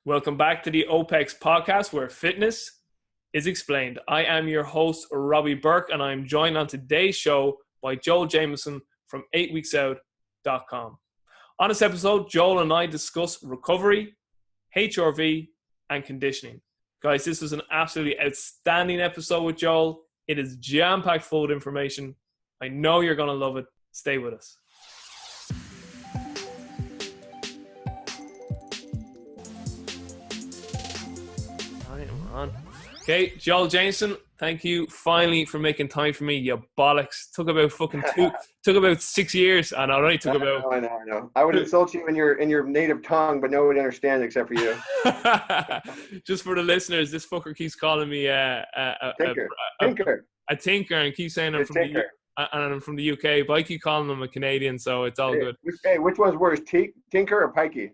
Welcome back to the OPEX Podcast, where fitness is explained. I am your host, Robbie Burke, and I'm joined on today's show by Joel Jamieson from 8weeksout.com. On this episode, Joel and I discuss recovery, HRV, and conditioning. Guys, this was an absolutely outstanding episode with Joel. It is jam-packed full of information. I know you're going to love it. Stay with us. Okay, Joel Jamieson, thank you finally for making time for me. You bollocks. Took about 6 years, and it only took about. I know. I would insult you in your native tongue, but no one understands except for you. Just for the listeners, this fucker keeps calling me a tinker, and keeps saying I'm from the UK, but I keep calling him a Canadian, so it's all good. Which one's worse, tinker or pikey?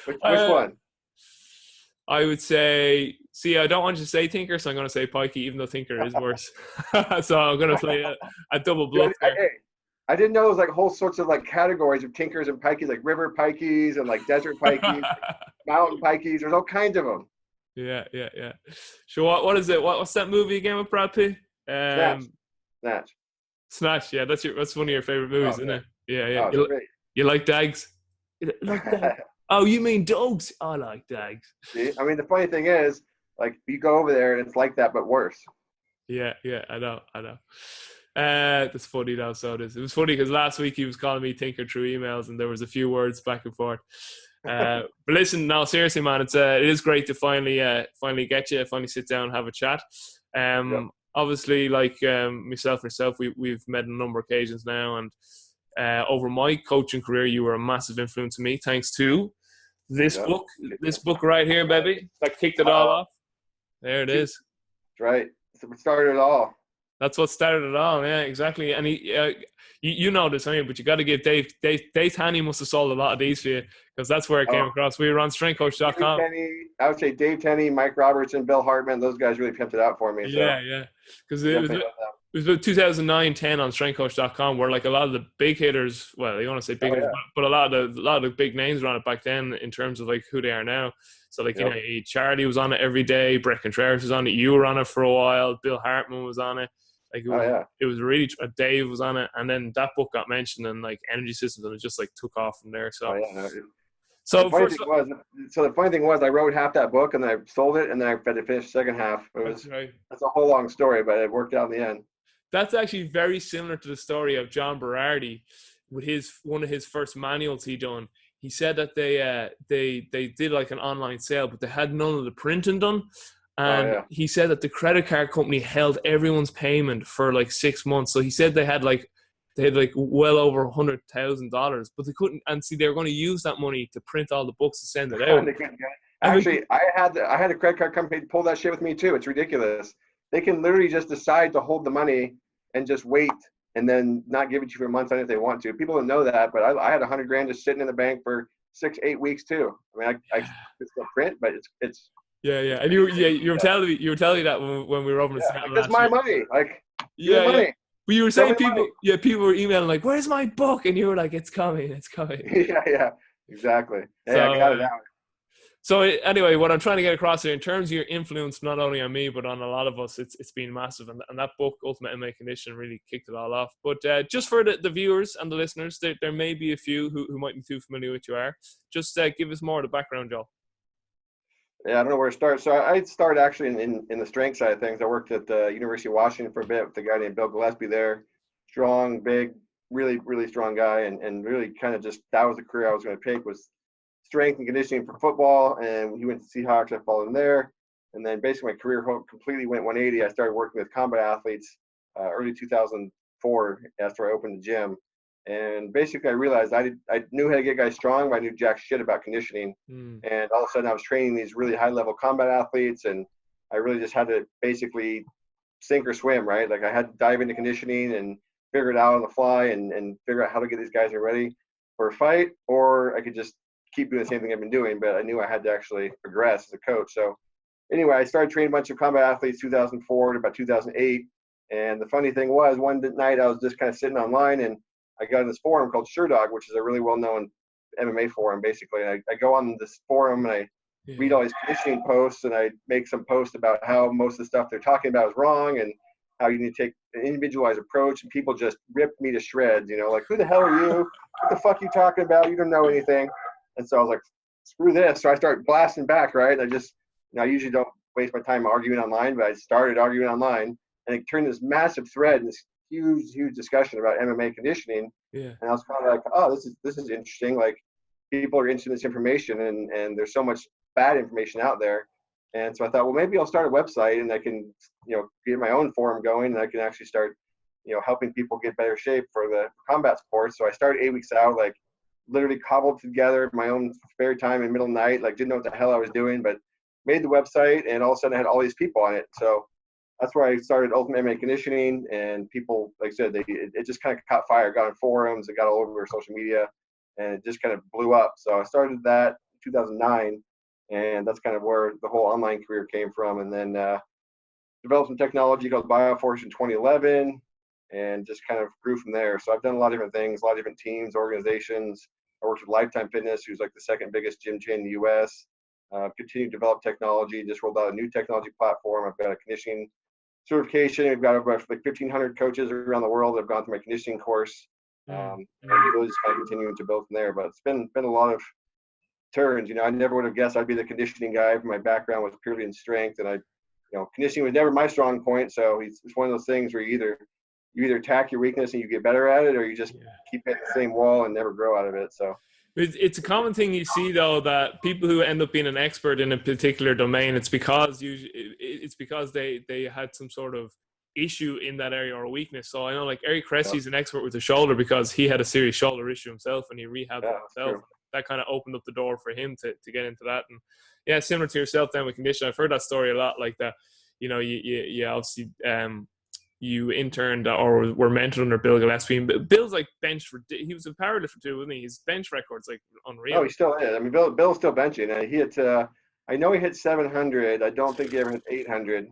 Which one? I would say, I don't want you to say tinker, so I'm going to say pikey, even though tinker is worse. So I'm going to play a double bluff there. Hey, I didn't know there was like whole sorts of like categories of tinkers and pikeys, like river pikeys and like desert pikeys, mountain pikeys. There's all kinds of them. Yeah. So what is it? What's that movie again with Brad Pitt? Snatch. Yeah, that's one of your favorite movies, isn't it? Yeah. Oh, you like dags? You like dags? Oh, you mean dogs? I like dags. See? I mean, the funny thing is, like, you go over there and it's like that, but worse. Yeah, I know. That's funny though, so it is. It was funny because last week he was calling me tinker through emails and there was a few words back and forth. But listen, no, seriously, man, it is great to finally get you, finally sit down and have a chat. Obviously, like myself and yourself, we've met on a number of occasions now, and over my coaching career, you were a massive influence on me, thanks to this book right here, baby, that kicked it all off. There it is. That's right. So it started it all. That's what started it all. Yeah, exactly. And you know this, anyway, but you got to give Dave Tanney must have sold a lot of these for you, because that's where it came across. We were on strengthcoach.com. I would say Dave Tenney, Mike Robertson, Bill Hartman. Those guys really pimped it out for me. Yeah. Because it was about 2009-10 on strengthcoach.com, where like a lot of the big hitters, well, you want to say big hitters, but a lot of the big names were on it back then in terms of like who they are now. So like, you know, Charlie was on it every day, Brett Contreras was on it, you were on it for a while, Bill Hartman was on it. Like it was really, Dave was on it, and then that book got mentioned and like energy systems, and it just like took off from there. So, the funny thing was, I wrote half that book and I sold it, and then I had to finish the second half. That's a whole long story, but it worked out in the end. That's actually very similar to the story of John Berardi with one of his first manuals he done. He said that they did like an online sale, but they had none of the printing done. And he said that the credit card company held everyone's payment for like 6 months. So he said they had well over $100,000, but they couldn't. And see, they were going to use that money to print all the books to send it out. Actually, I had a credit card company pull that shit with me too. It's ridiculous. They can literally just decide to hold the money and just wait, and then not give it to you for months on if they want to. People don't know that, but I had $100,000 just sitting in the bank for 6-8 weeks too. I mean, I still print, but it's. Yeah, and you were telling me that when we were over in Seattle. That's my money. Like, money. But you were saying people were emailing like, "Where's my book?" And you were like, "It's coming." Yeah, exactly. Hey, I got it out. So anyway, what I'm trying to get across here, in terms of your influence, not only on me, but on a lot of us, it's been massive. And that book, Ultimate MMA Condition, really kicked it all off. But just for the viewers and the listeners, there may be a few who might be too familiar with who you are. Just give us more of the background, Joel. Yeah, I don't know where to start. So I started actually in the strength side of things. I worked at the University of Washington for a bit with a guy named Bill Gillespie there. Strong, big, really, really strong guy. And really kind of just, that was the career I was going to pick, was strength and conditioning for football. And he went to Seahawks. I followed him there. And then basically my career completely went 180. I started working with combat athletes early 2004 after I opened the gym. And basically I realized I knew how to get guys strong, but I knew jack shit about conditioning. And all of a sudden I was training these really high level combat athletes, and I really just had to basically sink or swim, right? Like I had to dive into conditioning and figure it out on the fly and figure out how to get these guys ready for a fight, or I could just keep doing the same thing I've been doing, but I knew I had to actually progress as a coach. So anyway, I started training a bunch of combat athletes 2004 to about 2008. And the funny thing was, one night I was just kind of sitting online, and I got in this forum called SureDog, which is a really well-known MMA forum basically. And I go on this forum and I read all these conditioning posts, and I make some posts about how most of the stuff they're talking about is wrong and how you need to take an individualized approach. And people just ripped me to shreds, like, who the hell are you? What the fuck are you talking about? You don't know anything. And so I was like, screw this. So I start blasting back, right? I just, I usually don't waste my time arguing online, but I started arguing online, and it turned this massive thread and this huge discussion about MMA conditioning. Yeah. And I was kind of like, oh, this is interesting. Like, people are interested in this information, and there's so much bad information out there. And so I thought, well, maybe I'll start a website and I can, get my own forum going, and I can actually start, helping people get better shape for the combat sports. So I started 8 weeks out, like literally cobbled together my own spare time in the middle of the night, like didn't know what the hell I was doing, but made the website, and all of a sudden I had all these people on it. So that's where I started Ultimate MMA Conditioning, and people, like I said, it just kind of caught fire, got on forums, it got all over social media, and it just kind of blew up. So I started that in 2009, and that's kind of where the whole online career came from. And then developed some technology called Bioforce in 2011, and just kind of grew from there. So I've done a lot of different things, a lot of different teams, organizations. I worked with Lifetime Fitness, who's like the second biggest gym chain in the U.S. Continued to develop technology, just rolled out a new technology platform. I've got a conditioning certification. We've got over like 1,500 coaches around the world that have gone through my conditioning course. And really just kind of continuing to build from there. But it's been a lot of turns. I never would have guessed I'd be the conditioning guy. My background was purely in strength, and conditioning was never my strong point. So it's one of those things where you either attack your weakness and you get better at it, or you just keep hitting the same wall and never grow out of it. So it's a common thing you see, though, that people who end up being an expert in a particular domain, it's because they had some sort of issue in that area or a weakness. So I know, like, Eric Cressy's an expert with the shoulder because he had a serious shoulder issue himself, and he rehabbed it himself. That kind of opened up the door for him to get into that. And similar to yourself then with conditioning, I've heard that story a lot, like that. You obviously you interned or were mentored under Bill Gillespie. Bill's like he was a powerlifter too, wasn't he? His bench record's like unreal. Oh, he still is. I mean, Bill's still benching. He hit. I know he hit 700. I don't think he ever hit 800.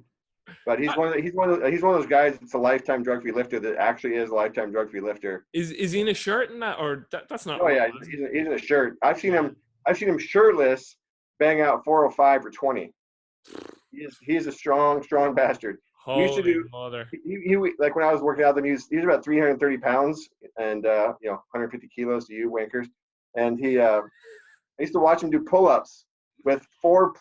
But he's one of those guys that's a lifetime drug-free lifter that actually is a lifetime drug-free lifter. Is he in a shirt in that, or that's not? Oh yeah, he's in a shirt. I've seen him shirtless bang out 405 for 20. He is a strong bastard. Holy we used to do. Mother. He like when I was working out with him, he was about 330 pounds and 150 kilos to you wankers. And I used to watch him do pull-ups with 4 or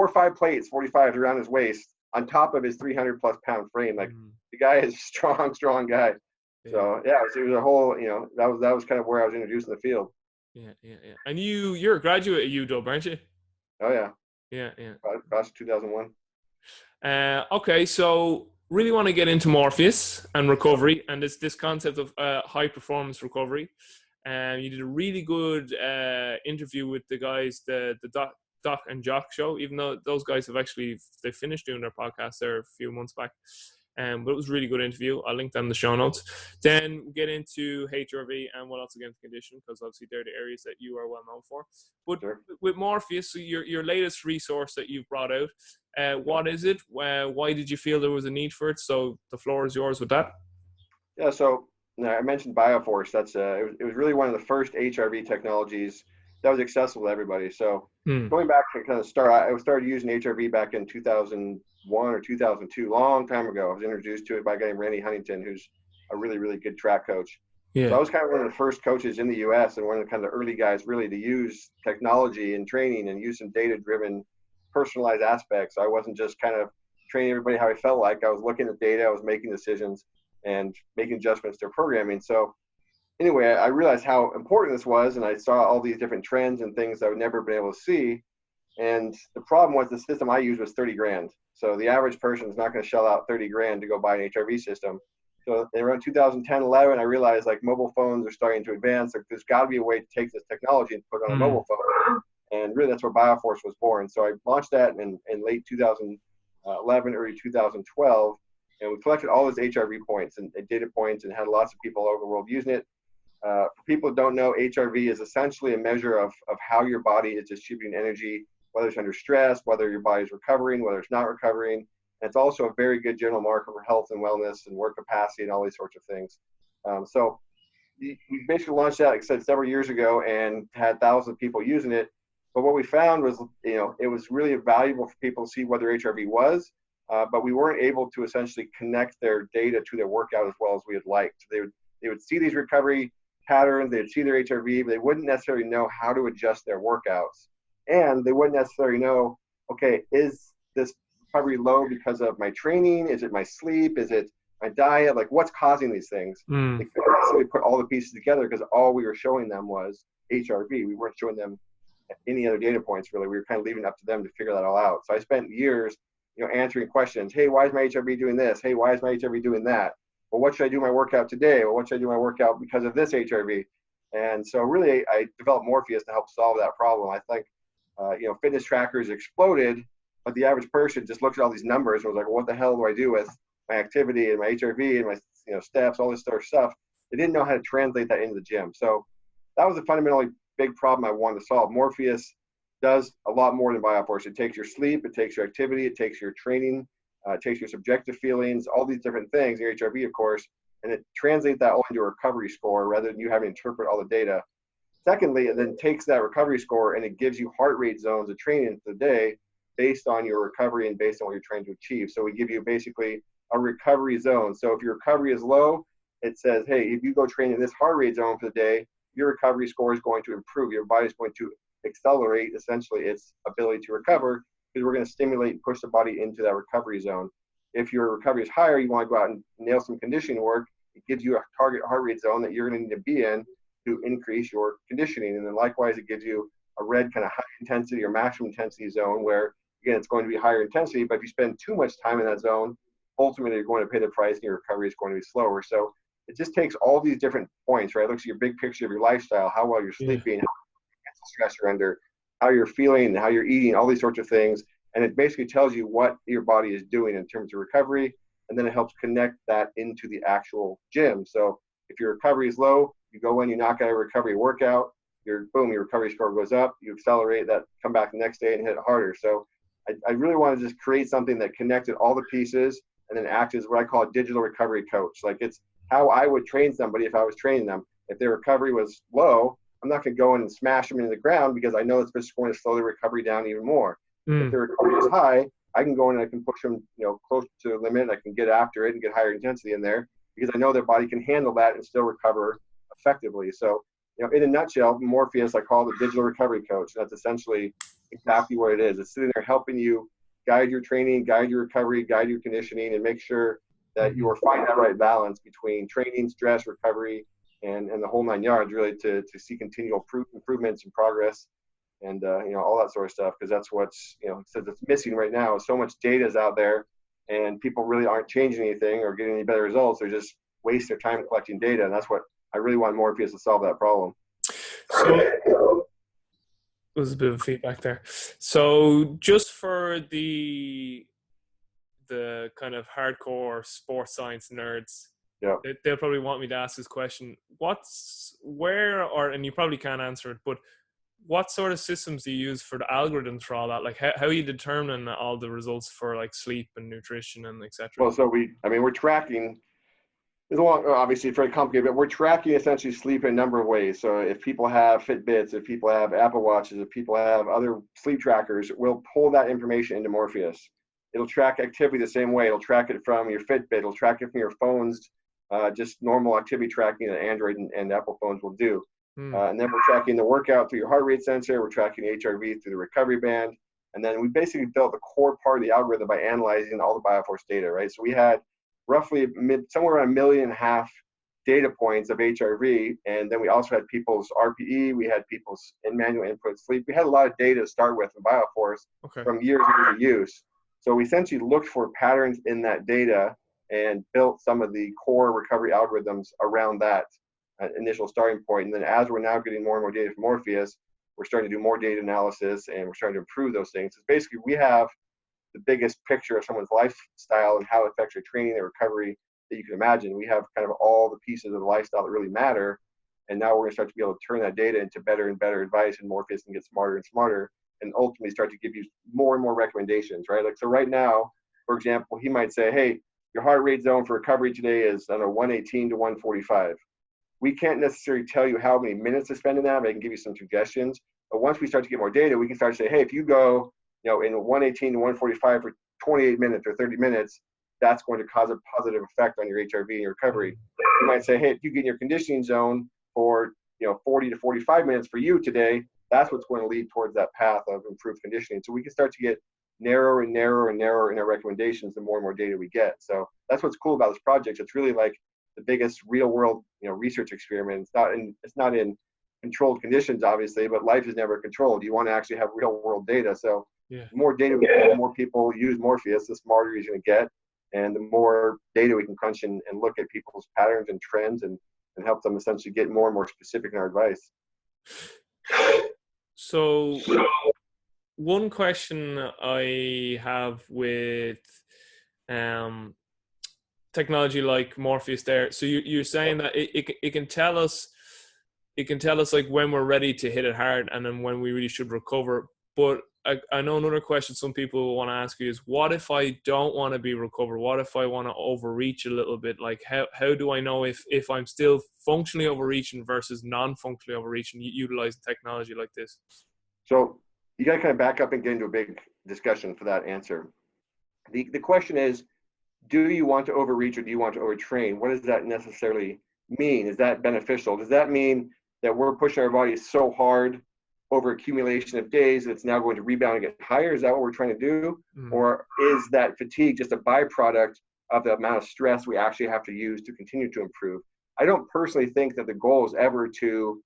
5 plates, 45 around his waist, on top of his 300+ pound frame. Like the guy is a strong guy. Yeah. So yeah, it was a whole, that was kind of where I was introduced in the field. Yeah. And you're a graduate at UW, aren't you? Oh yeah. Yeah. Class 2001. Okay, so really want to get into Morpheus and recovery, and this concept of high performance recovery. You did a really good interview with the guys, the Doc and Jock show, even though those guys they finished doing their podcast there a few months back. But it was a really good interview. I'll link them in the show notes. Then we get into HRV and what else against condition, because obviously they're the areas that you are well known for. But sure. With Morpheus, so your latest resource that you've brought out, what is it? Why did you feel there was a need for it? So the floor is yours with that. Yeah, so I mentioned Bioforce. That's it was really one of the first HRV technologies that was accessible to everybody. So going back to kind of I started using HRV back in 2001 or 2002, long time ago. I was introduced to it by a guy named Randy Huntington, who's a really, really good track coach. Yeah. So I was kind of one of the first coaches in the U.S. and one of the kind of early guys really to use technology and training and use some data-driven, personalized aspects. I wasn't just kind of training everybody how I felt like. I was looking at data, I was making decisions and making adjustments to programming. So anyway, I realized how important this was, and I saw all these different trends and things I would never been able to see. And the problem was the system I used was $30,000. So the average person is not going to shell out $30,000 to go buy an HRV system. So around 2010, 11, I realized like mobile phones are starting to advance. Like, there's got to be a way to take this technology and put it on a mobile phone. And really, that's where Bioforce was born. So I launched that in late 2011, early 2012, and we collected all those HRV points and data points and had lots of people all over the world using it. For people who don't know, HRV is essentially a measure of how your body is distributing energy, whether it's under stress, whether your body is recovering, whether it's not recovering. And it's also a very good general marker for health and wellness and work capacity and all these sorts of things. So we basically launched that, like I said, several years ago and had thousands of people using it. But what we found was, it was really valuable for people to see what their HRV was, but we weren't able to essentially connect their data to their workout as well as we had liked. They would see these recovery patterns, they'd see their HRV, but they wouldn't necessarily know how to adjust their workouts. And they wouldn't necessarily know, okay, is this recovery low because of my training? Is it my sleep? Is it my diet? Like, what's causing these things? They couldn't necessarily put all the pieces together because all we were showing them was HRV. We weren't showing them any other data points, really. We were kind of leaving it up to them to figure that all out. So I spent years, answering questions. Hey, why is my HRV doing this? Hey, why is my HRV doing that? Well, what should I do my workout today? Well, what should I do my workout because of this HRV? And so really, I developed Morpheus to help solve that problem. I think, fitness trackers exploded, but the average person just looked at all these numbers and was like, well, what the hell do I do with my activity and my HRV and my steps, all this sort of stuff? They didn't know how to translate that into the gym. So that was a fundamentally big problem I wanted to solve. Morpheus does a lot more than BioForce. It takes your sleep, it takes your activity, it takes your training, it takes your subjective feelings, all these different things, your HRV, of course, and it translates that all into a recovery score rather than you having to interpret all the data. Secondly, it then takes that recovery score and it gives you heart rate zones of training for the day based on your recovery and based on what you're trying to achieve. So we give you basically a recovery zone. So if your recovery is low, it says, hey, if you go train in this heart rate zone for the day, your recovery score is going to improve. Your body's going to accelerate, essentially, its ability to recover because we're going to stimulate and push the body into that recovery zone. If your recovery is higher, you want to go out and nail some conditioning work. It gives you a target heart rate zone that you're going to need to be in to increase your conditioning. And then likewise, it gives you a red kind of high intensity or maximum intensity zone where, again, it's going to be higher intensity. But if you spend too much time in that zone, ultimately you're going to pay the price and your recovery is going to be slower. So it just takes all these different points, right? It looks at your big picture of your lifestyle, how well you're sleeping, how much mental stress you're under, how you're feeling, how you're eating, all these sorts of things. And it basically tells you what your body is doing in terms of recovery. And then it helps connect that into the actual gym. So if your recovery is low, you go in, you knock out a recovery workout, your recovery score goes up, you accelerate that, come back the next day and hit it harder. So I really want to just create something that connected all the pieces and then act as what I call a digital recovery coach. Like, it's how I would train somebody if I was training them. If their recovery was low, I'm not going to go in and smash them into the ground because I know it's just going to slow the recovery down even more. If their recovery is high, I can go in and I can push them, close to the limit. I can get after it and get higher intensity in there because I know their body can handle that and still recover effectively. So, in a nutshell, Morpheus, I call the digital recovery coach. That's essentially exactly what it is. It's sitting there helping you guide your training, guide your recovery, guide your conditioning, and make sure that you are finding that right balance between training, stress, recovery, and the whole 9 yards, really, to see continual improvements and progress and, all that sort of stuff, because that's what's, says it's missing right now. So much data is out there, and people really aren't changing anything or getting any better results. They're just wasting their time collecting data, and that's what I really want Morpheus to solve that problem. So, there's a bit of feedback there. So just for the kind of hardcore sports science nerds, they'll probably want me to ask this question. And you probably can't answer it, but what sort of systems do you use for the algorithms for all that? Like how you determine all the results for like sleep and nutrition and etc.? Well, so we're tracking. It's obviously very complicated, but we're tracking essentially sleep in a number of ways. So if people have Fitbits, if people have Apple Watches, if people have other sleep trackers, we'll pull that information into Morpheus. It'll track activity the same way. It'll track it from your Fitbit. It'll track it from your phones, just normal activity tracking that Android and Apple phones will do. And then we're tracking the workout through your heart rate sensor. We're tracking HRV through the recovery band. And then we basically built the core part of the algorithm by analyzing all the BioForce data, right? So we had roughly somewhere around 1.5 million data points of HRV. And then we also had people's RPE. We had people's manual input sleep. We had a lot of data to start with in BioForce from years and years of use. So we essentially looked for patterns in that data and built some of the core recovery algorithms around that initial starting point. And then as we're now getting more and more data from Morpheus, we're starting to do more data analysis and we're starting to improve those things. So basically, we have the biggest picture of someone's lifestyle and how it affects their training and recovery that you can imagine. We have kind of all the pieces of the lifestyle that really matter. And now we're going to start to be able to turn that data into better and better advice, and Morpheus can get smarter and smarter and ultimately start to give you more and more recommendations, right? Like, so right now, for example, he might say, hey, your heart rate zone for recovery today is, 118 to 145. we can't necessarily tell you how many minutes to spend in that, but I can give you some suggestions. But once we start to get more data, we can start to say, hey, if you go, in 118 to 145 for 28 minutes or 30 minutes, that's going to cause a positive effect on your HRV and your recovery. You might say, hey, if you get in your conditioning zone for 40 to 45 minutes for you today, that's what's going to lead towards that path of improved conditioning. So we can start to get narrower and narrower and narrower in our recommendations the more and more data we get. So that's what's cool about this project. It's really like the biggest real world research experiment. It's not in controlled conditions, obviously, but life is never controlled. You want to actually have real world data. So the more data we get, the more people use Morpheus, the smarter he's going to get. And the more data we can crunch and look at people's patterns and trends and help them essentially get more and more specific in our advice. So one question I have with technology like Morpheus there. So you're saying that it can tell us like when we're ready to hit it hard and then when we really should recover. But I know another question some people will want to ask you is, what if I don't want to be recovered? What if I want to overreach a little bit? Like how do I know if I'm still functionally overreaching versus non-functionally overreaching utilizing technology like this? So you got to kind of back up and get into a big discussion for that answer. The question is, do you want to overreach or do you want to overtrain? What does that necessarily mean? Is that beneficial? Does that mean that we're pushing our bodies so hard over accumulation of days that it's now going to rebound and get higher? Is that what we're trying to do? Or is that fatigue just a byproduct of the amount of stress we actually have to use to continue to improve? I don't personally think that the goal is ever to,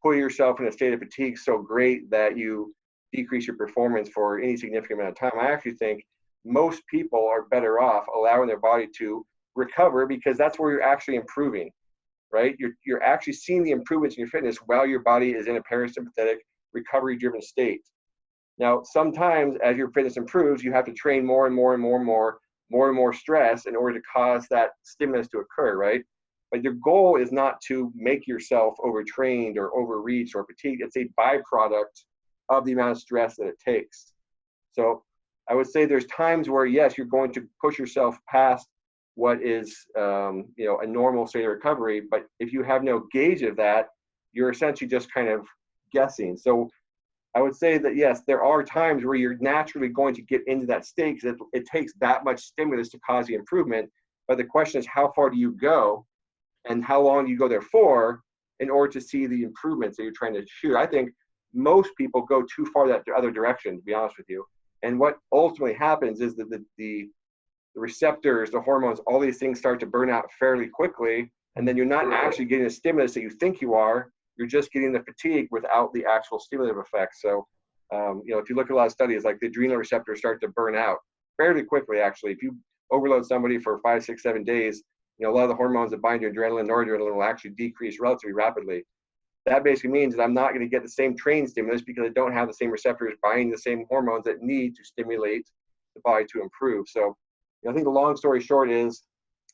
put yourself in a state of fatigue so great that you decrease your performance for any significant amount of time. I actually think most people are better off allowing their body to recover, because that's where you're actually improving. Right? You're actually seeing the improvements in your fitness while your body is in a parasympathetic recovery-driven state. Now, sometimes as your fitness improves, you have to train more and more and more and more stress in order to cause that stimulus to occur, right? But your goal is not to make yourself overtrained or overreach or fatigued. It's a byproduct of the amount of stress that it takes. So I would say there's times where, yes, you're going to push yourself past what is a normal state of recovery, but if you have no gauge of that, you're essentially just kind of guessing. So I would say that yes, there are times where you're naturally going to get into that state because it takes that much stimulus to cause the improvement. But the question is, how far do you go and how long do you go there for in order to see the improvements that you're trying to shoot? I think most people go too far that other direction, to be honest with you. And what ultimately happens is that the receptors, the hormones, all these things start to burn out fairly quickly. And then you're not actually getting the stimulus that you think you are. You're just getting the fatigue without the actual stimulative effects. So, if you look at a lot of studies, like the adrenal receptors start to burn out fairly quickly, actually. If you overload somebody for 5, 6, 7 days, a lot of the hormones that bind to adrenaline, noradrenaline will actually decrease relatively rapidly. That basically means that I'm not going to get the same training stimulus because I don't have the same receptors binding the same hormones that need to stimulate the body to improve. So I think the long story short is,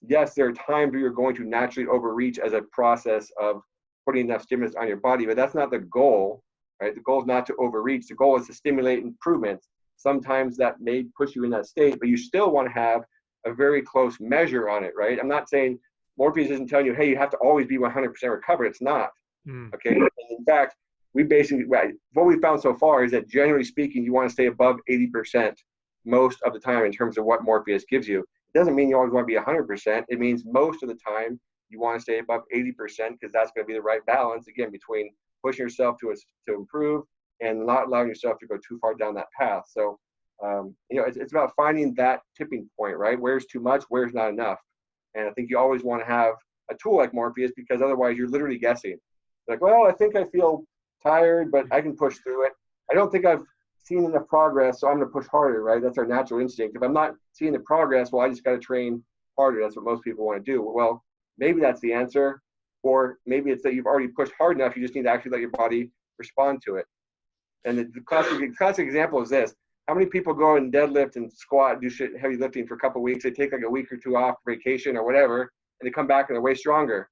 yes, there are times where you're going to naturally overreach as a process of putting enough stimulus on your body, but that's not the goal, right? The goal is not to overreach. The goal is to stimulate improvements. Sometimes that may push you in that state, but you still want to have a very close measure on it, right? I'm not saying Morpheus isn't telling you, hey, you have to always be 100% recovered. It's not, okay? And in fact, what we found so far is that generally speaking, you want to stay above 80% most of the time in terms of what Morpheus gives you. It doesn't mean you always want to be 100%. It means most of the time you want to stay above 80% because that's going to be the right balance, again, between pushing yourself to improve and not allowing yourself to go too far down that path. So, it's about finding that tipping point, right? Where's too much, where's not enough. And I think you always want to have a tool like Morpheus, because otherwise you're literally guessing. Like, well, I think I feel tired, but I can push through it. I don't think I've seen enough progress, so I'm going to push harder, right? That's our natural instinct. If I'm not seeing the progress, well, I just got to train harder. That's what most people want to do. Well, maybe that's the answer, or maybe it's that you've already pushed hard enough. You just need to actually let your body respond to it. And the classic example is this. How many people go and deadlift and squat, do heavy lifting for a couple of weeks? They take like a week or two off for vacation or whatever, and they come back and they're way stronger.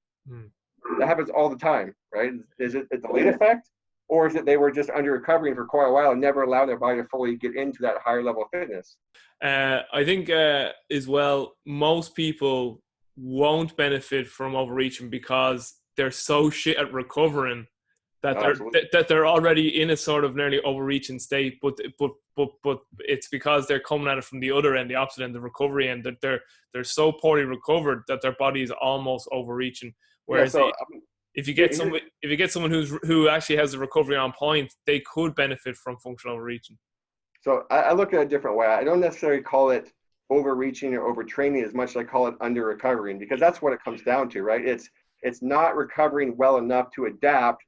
That happens all the time, right? Is it a delayed effect? Or is it they were just under recovering for quite a while and never allowed their body to fully get into that higher level of fitness? I think as well, most people won't benefit from overreaching because they're so shit at recovering that they're already in a sort of nearly overreaching state, but it's because they're coming at it from the other end, the opposite end, the recovery end, that they're so poorly recovered that their body is almost overreaching. Whereas if you get someone who actually has the recovery on point, they could benefit from functional overreaching. So I look at it a different way. I don't necessarily call it overreaching or overtraining as much as I call it under recovering, because that's what it comes down to, right? It's not recovering well enough to adapt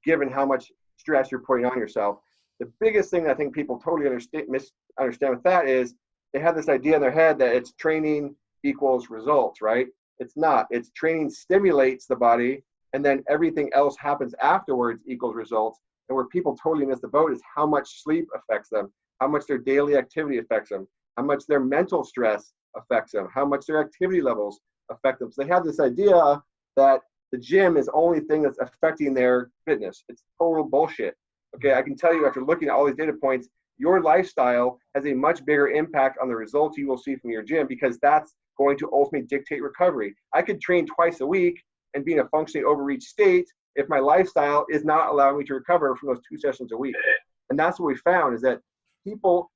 given how much stress you're putting on yourself. The biggest thing I think people totally misunderstand with that is they have this idea in their head that it's training equals results, right? It's not. It's training stimulates the body, and then everything else happens afterwards equals results. And where people totally miss the boat is how much sleep affects them, how much their daily activity affects them, how much their mental stress affects them, how much their activity levels affect them. So they have this idea that the gym is the only thing that's affecting their fitness. It's total bullshit. Okay, I can tell you after looking at all these data points, your lifestyle has a much bigger impact on the results you will see from your gym, because that's going to ultimately dictate recovery. I could train twice a week and be in a functionally overreach state if my lifestyle is not allowing me to recover from those 2 sessions a week. And that's what we found, is that people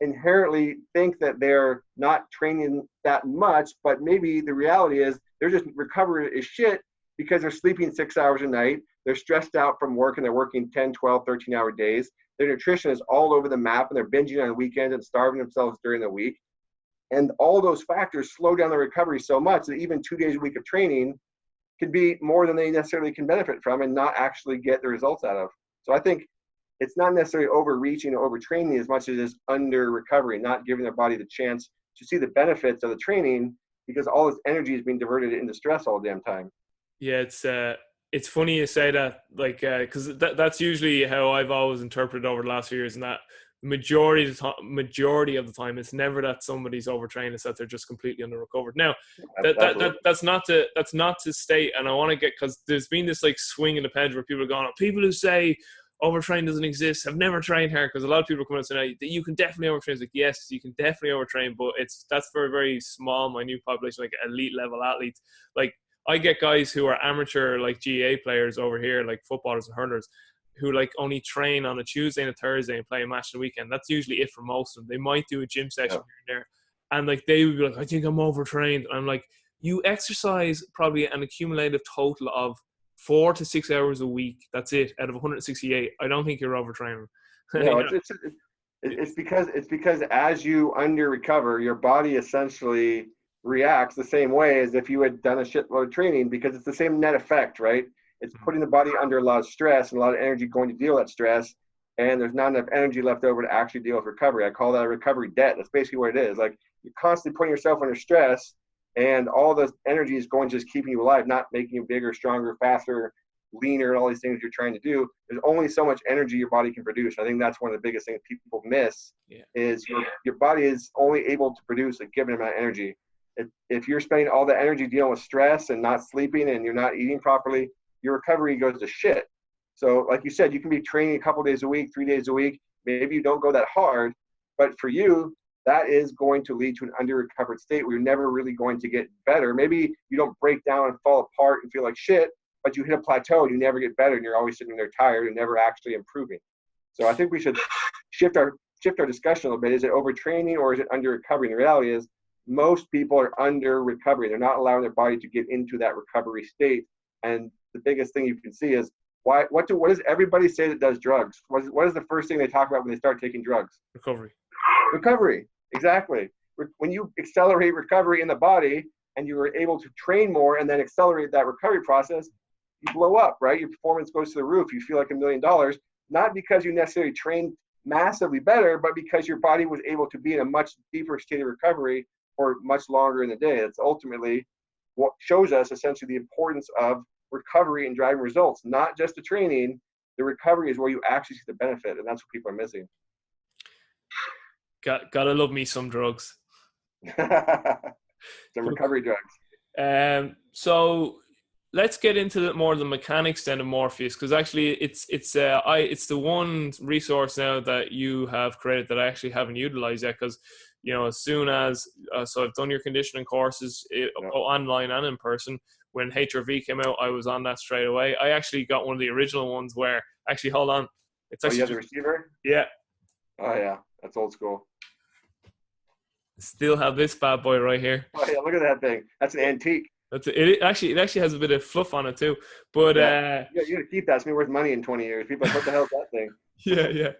inherently think that they're not training that much, but maybe the reality is they're just recovering is shit because they're sleeping 6 hours a night, they're stressed out from work, and they're working 10, 12, 13-hour days. Their nutrition is all over the map, and they're binging on weekends and starving themselves during the week. And all those factors slow down the recovery so much that even 2 days a week of training can be more than they necessarily can benefit from and not actually get the results out of. So I think it's not necessarily overreaching or overtraining as much as it is under recovery, not giving their body the chance to see the benefits of the training, because all this energy is being diverted into stress all the damn time. Yeah, it's funny you say that, like, because that's usually how I've always interpreted over the last few years, and that majority of the time it's never that somebody's overtrained, it's that they're just completely under recovered. Now that's not to state, and I want to get, because there's been this like swing in the pendulum where people are going, people who say overtrain doesn't exist have never trained hard, because a lot of people come out and say that you can definitely overtrain. It's like, yes, you can definitely overtrain, but that's for a very small, minute population, like elite level athletes. Like, I get guys who are amateur, like GA players over here, like footballers and hurlers, who like only train on a Tuesday and a Thursday and play a match on the weekend. That's usually it for most of them. They might do a gym session here and there, and like they would be like, I think I'm overtrained. And I'm like, you exercise probably an accumulative total of 4 to 6 hours a week. That's it, out of 168. I don't think you're overtraining. No, it's because as you under recover, your body essentially reacts the same way as if you had done a shitload of training, because it's the same net effect, right? It's putting the body under a lot of stress and a lot of energy going to deal with that stress, and there's not enough energy left over to actually deal with recovery. I call that a recovery debt. That's basically what it is. Like, you're constantly putting yourself under stress, and all the energy is going just keeping you alive, not making you bigger, stronger, faster, leaner, and all these things you're trying to do. There's only so much energy your body can produce. I think that's one of the biggest things people miss, is your body is only able to produce a given amount of energy. If you're spending all the energy dealing with stress and not sleeping and you're not eating properly, your recovery goes to shit. So like you said, you can be training a couple days a week, 3 days a week. Maybe you don't go that hard, but for you, that is going to lead to an under-recovered state where you're never really going to get better. Maybe you don't break down and fall apart and feel like shit, but you hit a plateau and you never get better, and you're always sitting there tired and never actually improving. So I think we should shift our discussion a little bit. Is it overtraining or is it under-recovery? And the reality is, most people are under recovery. They're not allowing their body to get into that recovery state. And the biggest thing you can see is what does everybody say that does drugs? What is the first thing they talk about when they start taking drugs? Recovery. Exactly. When you accelerate recovery in the body and you are able to train more and then accelerate that recovery process, you blow up, right? Your performance goes to the roof. You feel like $1 million, not because you necessarily trained massively better, but because your body was able to be in a much deeper state of recovery for much longer in the day. It's ultimately what shows us essentially the importance of recovery and driving results, not just the training. The recovery is where you actually see the benefit, and that's what people are missing. Gotta love me some drugs. Some recovery drugs. So let's get into more of the mechanics then of Morpheus, because actually it's the one resource now that you have created that I actually haven't utilized yet, because as soon as so I've done your conditioning courses online and in person, when HRV came out, I was on that straight away. I actually got one of the original ones where, actually, hold on. It's actually you have the receiver? Yeah. Oh, yeah. That's old school. Still have this bad boy right here. Oh, yeah. Look at that thing. That's an antique. It actually has a bit of fluff on it too. But yeah, you got to keep that. It's going to be worth money in 20 years. People are like, what the hell is that thing? Yeah.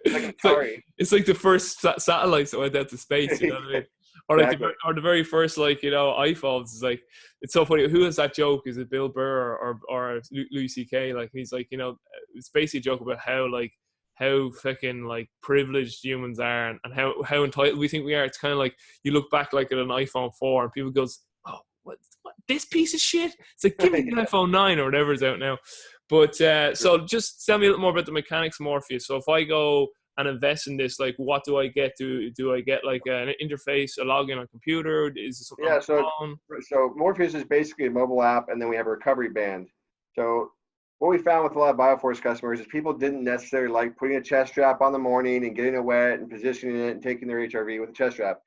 It's like the first satellites that went out to space, you know what I mean? Or exactly. or the very first, like, you know, iPhones. It's like, it's so funny. Who has that joke? Is it Bill Burr or Louis C.K.? Like, he's like, you know, it's basically a joke about how fucking like privileged humans are and how entitled we think we are. It's kind of like you look back like at an iPhone 4 and people goes, oh, what this piece of shit? It's like, give me the iPhone 9 or whatever's out now. But so just tell me a little more about the mechanics of Morpheus. So if I go and invest in this, like, what do I get? Do I get like an interface, a login on a computer? Is it something on the phone? So Morpheus is basically a mobile app, and then we have a recovery band. So what we found with a lot of BioForce customers is people didn't necessarily like putting a chest strap on the morning and getting it wet and positioning it and taking their HRV with a chest strap.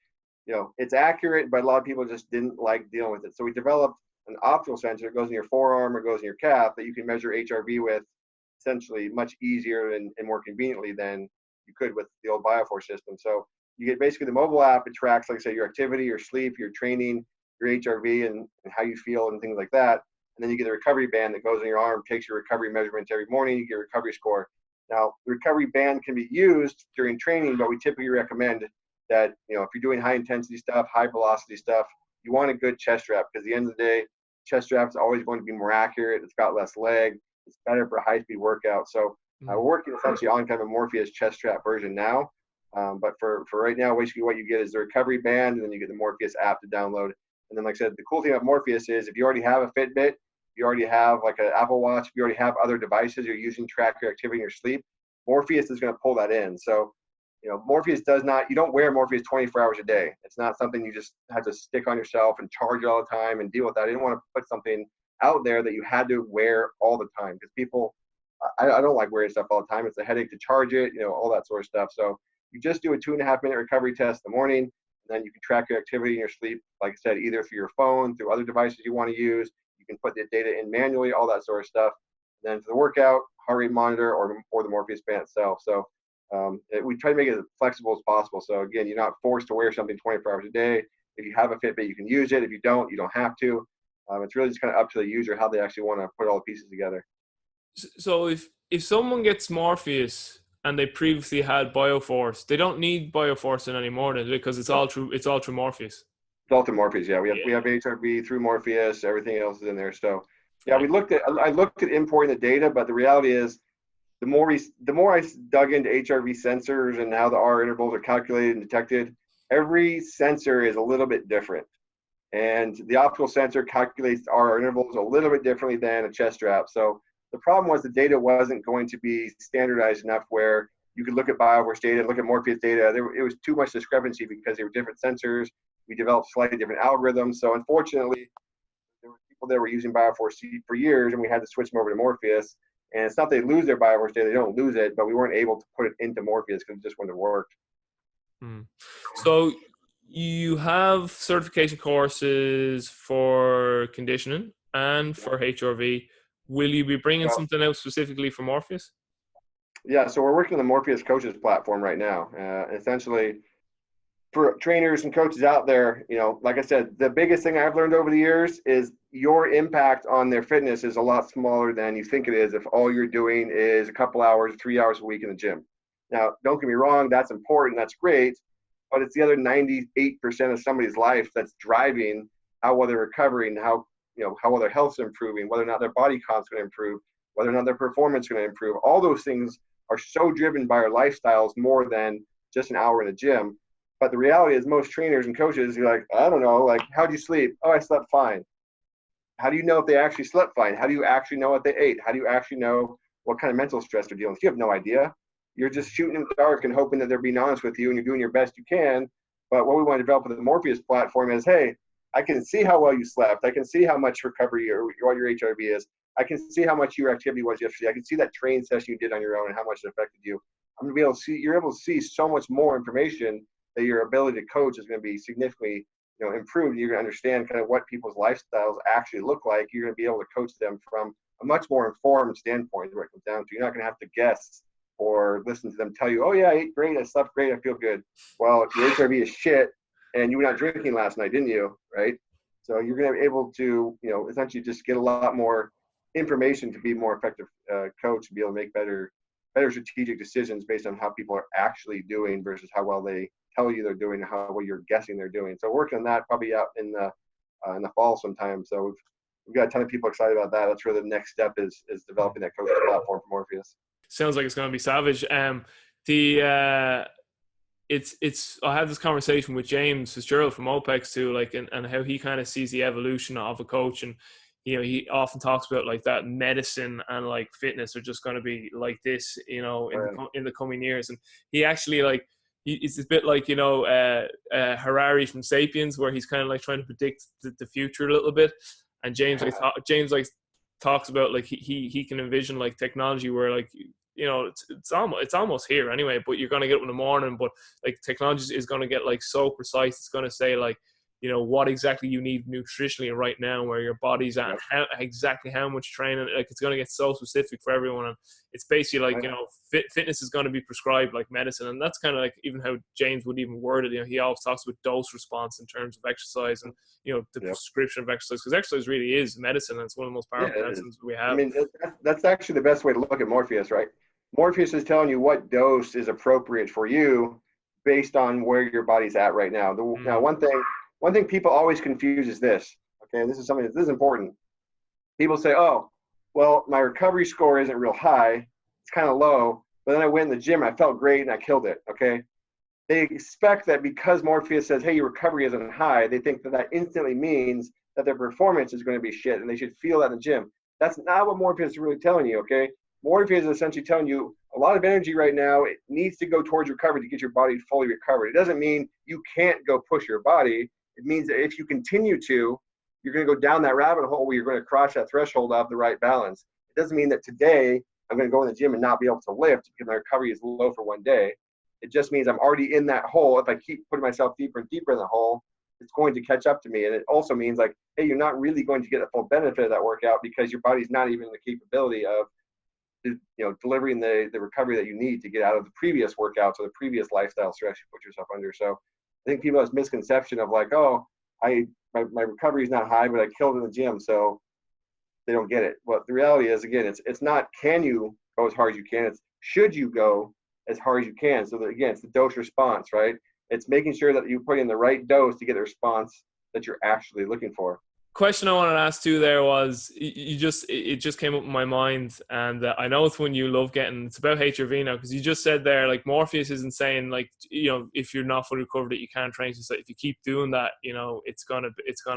You know, it's accurate, but a lot of people just didn't like dealing with it. So we developed an optical sensor that goes in your forearm or goes in your calf that you can measure HRV with essentially much easier and more conveniently than you could with the old BioForce system. So you get basically the mobile app. It tracks, like I say, your activity, your sleep, your training, your HRV, and how you feel and things like that. And then you get a recovery band that goes in your arm, takes your recovery measurements every morning. You get a recovery score. Now, the recovery band can be used during training, but we typically recommend that, you know, if you're doing high intensity stuff, high velocity stuff, you want a good chest strap, because at the end of the day, chest strap is always going to be more accurate. It's got less leg. It's better for a high-speed workout. So we're working essentially on kind of a Morpheus chest strap version now. But for right now, basically what you get is the recovery band, and then you get the Morpheus app to download. And then, like I said, the cool thing about Morpheus is if you already have a Fitbit, if you already have like an Apple Watch, if you already have other devices you're using to track your activity and your sleep, Morpheus is going to pull that in. So, you know, Morpheus you don't wear Morpheus 24 hours a day. It's not something you just have to stick on yourself and charge it all the time and deal with that. I didn't want to put something out there that you had to wear all the time, because people, I don't like wearing stuff all the time. It's a headache to charge it, you know, all that sort of stuff. So you just do a 2.5-minute recovery test in the morning, and then you can track your activity and your sleep, like I said, either through your phone, through other devices you want to use. You can put the data in manually, all that sort of stuff. And then for the workout, heart rate monitor, or the Morpheus band itself. So we try to make it as flexible as possible. So again, you're not forced to wear something 24 hours a day. If you have a Fitbit, you can use it. If you don't, you don't have to. It's really just kind of up to the user how they actually want to put all the pieces together. So if someone gets Morpheus and they previously had BioForce, they don't need BioForce anymore, because it's all through Morpheus. It's all through Morpheus. Yeah, we have HRV through Morpheus. Everything else is in there. So yeah, I looked at importing the data, but the reality is, the more I dug into HRV sensors and how the R intervals are calculated and detected, every sensor is a little bit different. And the optical sensor calculates R intervals a little bit differently than a chest strap. So the problem was the data wasn't going to be standardized enough where you could look at BioForce data, look at Morpheus data. It was too much discrepancy because they were different sensors. We developed slightly different algorithms. So unfortunately, there were people that were using BioForce for years, and we had to switch them over to Morpheus. And it's not they lose their BioForce data, they don't lose it, but we weren't able to put it into Morpheus because it just wouldn't have worked. So you have certification courses for conditioning and for HRV. Will you be bringing something out specifically for Morpheus? Yeah, so we're working on the Morpheus Coaches platform right now. Essentially, for trainers and coaches out there, you know, like I said, the biggest thing I've learned over the years is your impact on their fitness is a lot smaller than you think it is if all you're doing is a couple hours, 3 hours a week in the gym. Now, don't get me wrong, that's important, that's great, but it's the other 98% of somebody's life that's driving how well they're recovering, how well their health's improving, whether or not their body comp's going to improve, whether or not their performance is going to improve. All those things are so driven by our lifestyles more than just an hour in the gym. But the reality is most trainers and coaches, you're like, I don't know, like, how'd you sleep? Oh, I slept fine. How do you know if they actually slept fine? How do you actually know what they ate? How do you actually know what kind of mental stress they're dealing with? You have no idea. You're just shooting in the dark and hoping that they're being honest with you and you're doing your best you can. But what we want to develop with the Morpheus platform is, hey, I can see how well you slept. I can see how much recovery or what your HRV is. I can see how much your activity was yesterday. I can see that training session you did on your own and how much it affected you. I'm going to be able to see, you're able to see so much more information that your ability to coach is going to be significantly improved, you're going to understand kind of what people's lifestyles actually look like. You're going to be able to coach them from a much more informed standpoint, where it comes down to. You're not going to have to guess or listen to them tell you, oh yeah, I ate great, I slept great, I feel good. Well, your HRV is shit, and you were not drinking last night, didn't you? Right? So you're going to be able to, essentially just get a lot more information to be a more effective coach and be able to make better strategic decisions based on how people are actually doing versus how well they tell you they're doing and how well you're guessing they're doing. So working on that probably out in the fall sometime. So we've got a ton of people excited about that. That's where the next step is developing that coaching platform for Morpheus. Sounds like it's going to be savage. I had this conversation with James Fitzgerald from OPEX too, like, and how he kind of sees the evolution of a coach. And, he often talks about like that medicine and like fitness are just going to be like this, in the coming years. And he actually it's a bit like, Harari from Sapiens, where he's kind of like trying to predict the future a little bit. And James talks about like he can envision like technology where like, it's almost here anyway, but you're going to get up in the morning, but like technology is going to get like so precise. It's going to say like, what exactly you need nutritionally right now, where your body's at, and exactly how much training. Like, it's going to get so specific for everyone. And it's basically like, fitness is going to be prescribed like medicine. And that's kind of like even how James would even word it. He always talks about dose response in terms of exercise and, the prescription of exercise, because exercise really is medicine. And it's one of the most powerful medicines we have. I mean, that's actually the best way to look at Morpheus, right? Morpheus is telling you what dose is appropriate for you based on where your body's at right now. Now, one thing people always confuse is this, okay? This is important. People say, oh, well, my recovery score isn't real high. It's kind of low, but then I went in the gym, I felt great, and I killed it, okay? They expect that because Morpheus says, hey, your recovery isn't high, they think that instantly means that their performance is going to be shit, and they should feel that in the gym. That's not what Morpheus is really telling you, okay? Morpheus is essentially telling you a lot of energy right now, it needs to go towards recovery to get your body fully recovered. It doesn't mean you can't go push your body. It means that if you continue to, you're going to go down that rabbit hole where you're going to cross that threshold of the right balance. It doesn't mean that today I'm going to go in the gym and not be able to lift because my recovery is low for one day. It just means I'm already in that hole. If I keep putting myself deeper and deeper in the hole, it's going to catch up to me. And it also means like, hey, you're not really going to get the full benefit of that workout because your body's not even in the capability of delivering the recovery that you need to get out of the previous workouts or the previous lifestyle stress you put yourself under. So I think people have this misconception of like, oh, my recovery is not high, but I killed in the gym, so they don't get it. But the reality is, again, it's not can you go as hard as you can. It's should you go as hard as you can. So that, again, it's the dose response, right? It's making sure that you put in the right dose to get the response that you're actually looking for. Question I wanted to ask too there was, it just came up in my mind, and I know it's one you love getting. It's about HRV now, because you just said there, like, Morpheus isn't saying like, if you're not fully recovered that you can't train. So if you keep doing that, it's gonna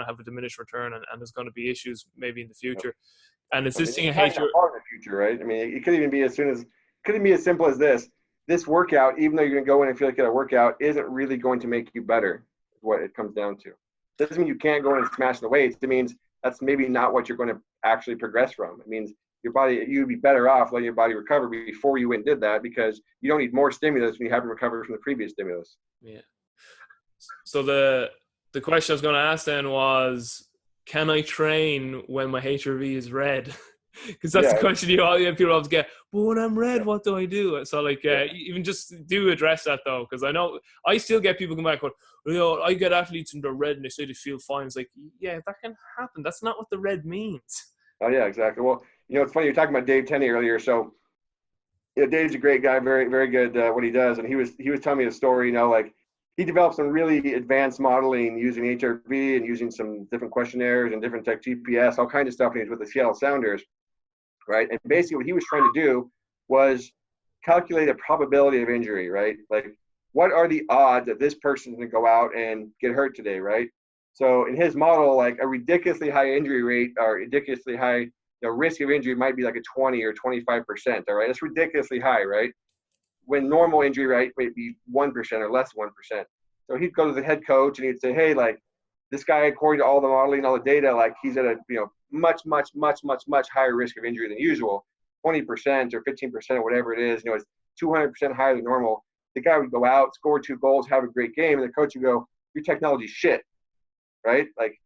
have a diminished return, and there's gonna be issues maybe in the future. And it's this thing in HRV in the future, right? I mean, it could even be as simple as this. This workout, even though you're gonna go in and feel like you got a workout, isn't really going to make you better. Is what it comes down to. Doesn't mean you can't go in and smash the weights. It means that's maybe not what you're going to actually progress from. It means you'd be better off letting your body recover before you went and did that, because you don't need more stimulus when you haven't recovered from the previous stimulus. Yeah. So the question I was going to ask then was, can I train when my HRV is red? Because that's the question people always get. But when I'm red, what do I do? So even just do address that though, because I know I still get people come back going, I get athletes in the red and they say they feel fine. It's like, yeah, that can happen. That's not what the red means. Oh yeah, exactly. Well, it's funny, you're talking about Dave Tenney earlier. So Dave's a great guy, very, very good what he does. And he was telling me a story, like he developed some really advanced modeling using HRV and using some different questionnaires and different tech GPS, all kinds of stuff. And he was with the Seattle Sounders. Right. And basically what he was trying to do was calculate a probability of injury, right? Like, what are the odds that this person's going to go out and get hurt today, right? So in his model, like a ridiculously high injury rate or ridiculously high risk of injury might be like a 20 or 25%, all right? That's ridiculously high, right? When normal injury rate might be 1% or less than 1%. So he'd go to the head coach and he'd say, hey, like, this guy, according to all the modeling, all the data, like he's at a much higher risk of injury than usual, 20% or 15% or whatever it is. It's 200% higher than normal. The guy would go out, score 2 goals, have a great game, and the coach would go, your technology's shit. right? Like,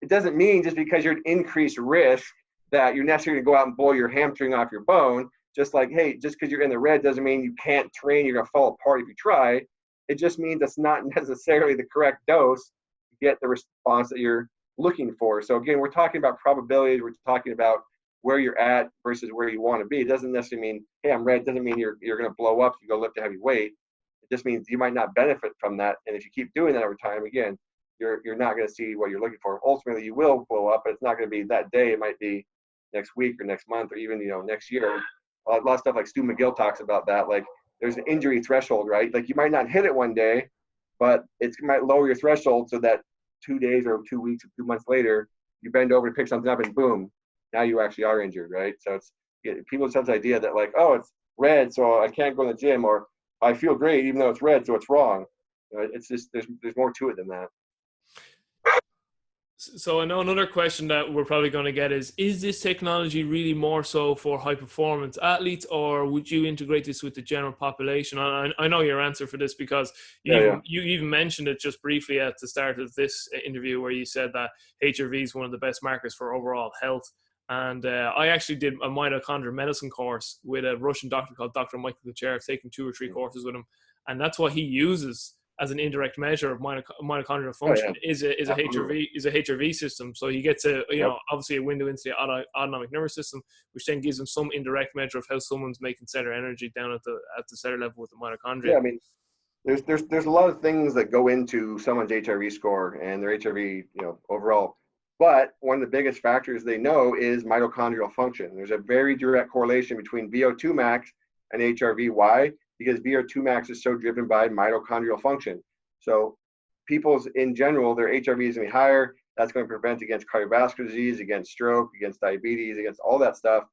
it doesn't mean just because you're at increased risk that you're necessarily going to go out and blow your hamstring off your bone. Just like, hey, just because you're in the red doesn't mean you can't train, you're going to fall apart if you try. It just means that's not necessarily the correct dose to get the response that you're looking for. So again, we're talking about probabilities. We're talking about where you're at versus where you want to be. It doesn't necessarily mean, hey, I'm red. It doesn't mean you're going to blow up if you go lift a heavy weight. It just means you might not benefit from that. And if you keep doing that over time, again, you're not going to see what you're looking for. Ultimately, you will blow up, but it's not going to be that day. It might be next week or next month or even, next year. A lot of stuff like Stu McGill talks about that. Like, there's an injury threshold, right? Like, you might not hit it one day, but it might lower your threshold so that 2 days or 2 weeks or 2 months later, you bend over to pick something up and boom, now you actually are injured, right? So people just have this idea that like, oh, it's red, so I can't go to the gym, or I feel great even though it's red, so it's wrong. It's just there's more to it than that. So I know another question that we're probably going to get is this technology really more so for high performance athletes, or would you integrate this with the general population? I know your answer for this because you even mentioned it just briefly at the start of this interview where you said that HRV is one of the best markers for overall health. And I actually did a mitochondrial medicine course with a Russian doctor called Dr. Michael Kucher. I've taken 2 or 3 courses with him. And that's what he uses as an indirect measure of mitochondrial function is a HRV system. So he gets obviously a window into the autonomic nervous system, which then gives him some indirect measure of how someone's making cellular energy down at the cellular level with the mitochondria. Yeah, I mean, there's a lot of things that go into someone's HRV score and their HRV, overall. But one of the biggest factors they know is mitochondrial function. There's a very direct correlation between VO2 max and HRV. Why? Because VO2 max is so driven by mitochondrial function. So people's in general, their HRV is going to be higher. That's going to prevent against cardiovascular disease, against stroke, against diabetes, against all that stuff.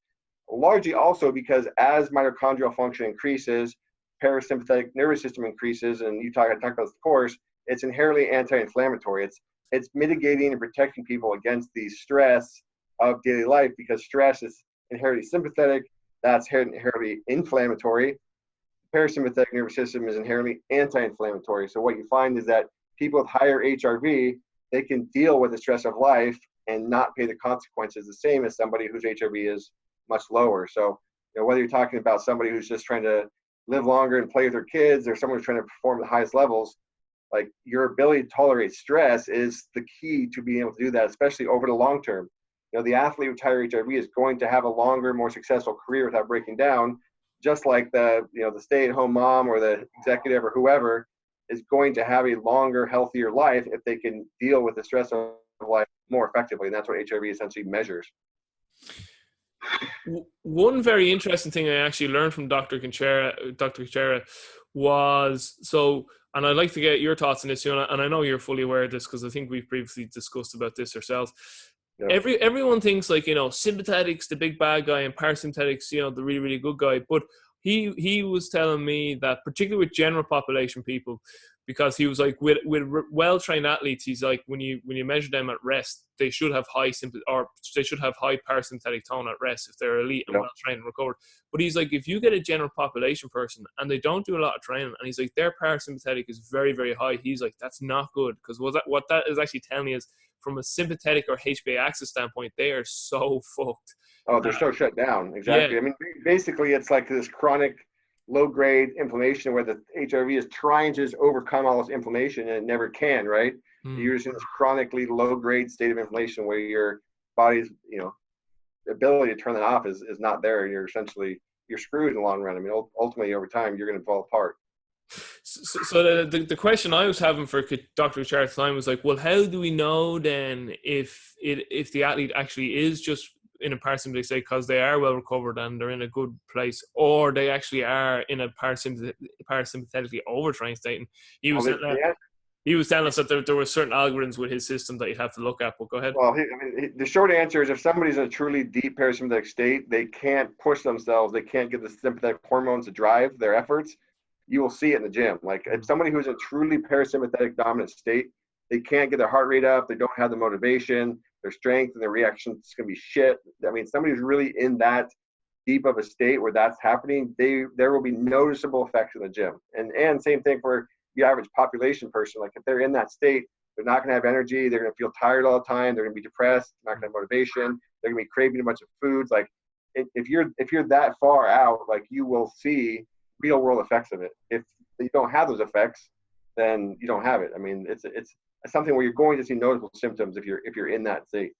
Largely also because as mitochondrial function increases, parasympathetic nervous system increases, and I talked about this, of course, it's inherently anti-inflammatory. It's mitigating and protecting people against the stress of daily life, because stress is inherently sympathetic. That's inherently inflammatory. Parasympathetic nervous system is inherently anti-inflammatory. So what you find is that people with higher HRV, they can deal with the stress of life and not pay the consequences the same as somebody whose HRV is much lower. So whether you're talking about somebody who's just trying to live longer and play with their kids, or someone who's trying to perform at the highest levels, like, your ability to tolerate stress is the key to being able to do that, especially over the long term. The athlete with higher HRV is going to have a longer, more successful career without breaking down, just like the stay-at-home mom or the executive or whoever is going to have a longer, healthier life if they can deal with the stress of life more effectively. And that's what HRV essentially measures. One very interesting thing I actually learned from Dr. Kuchera was, and I'd like to get your thoughts on this, and I know you're fully aware of this because I think we've previously discussed about this ourselves. Yeah. Everyone thinks like, sympathetics, the big bad guy, and parasympathetics, the really, really good guy. But he was telling me that particularly with general population people, because he was like, with well-trained athletes, he's like, when you measure them at rest, they should have high parasympathetic tone at rest if they're elite and well-trained and recovered. But he's like, if you get a general population person and they don't do a lot of training, and he's like, their parasympathetic is very, very high, he's like, that's not good, because what that is actually telling me is, from a sympathetic or HPA axis standpoint, they are so fucked. Oh, they're so shut down. Exactly. Yeah. I mean, basically, it's like this chronic low-grade inflammation where the HRV is trying to just overcome all this inflammation and it never can, right? You're just in this chronically low-grade state of inflammation where your body's, ability to turn that off is not there, and you're screwed in the long run. I mean, ultimately, over time, you're going to fall apart. So the question I was having for Dr. Kuchera at the time was like, well, how do we know then if the athlete actually is just in a parasympathetic state because they are well recovered and they're in a good place, or they actually are in a parasympathetically overtrained state? And he was telling us that there were certain algorithms with his system that you'd have to look at. But go ahead. Well, the short answer is, if somebody's in a truly deep parasympathetic state, they can't push themselves. They can't get the sympathetic hormones to drive their efforts. You will see it in the gym. Like, if somebody who's in a truly parasympathetic dominant state, they can't get their heart rate up. They don't have the motivation. Their strength and their reaction is going to be shit. I mean, somebody who's really in that deep of a state where that's happening, there will be noticeable effects in the gym. And same thing for the average population person. Like, if they're in that state, They're not going to have energy. They're going to feel tired all the time. They're going to be depressed. Not going to have motivation. They're going to be craving a bunch of foods. Like if you're that far out, like you will see real world effects of it. If you don't have those effects, then you don't have it. I mean, it's something where you're going to see noticeable symptoms if you're in that state.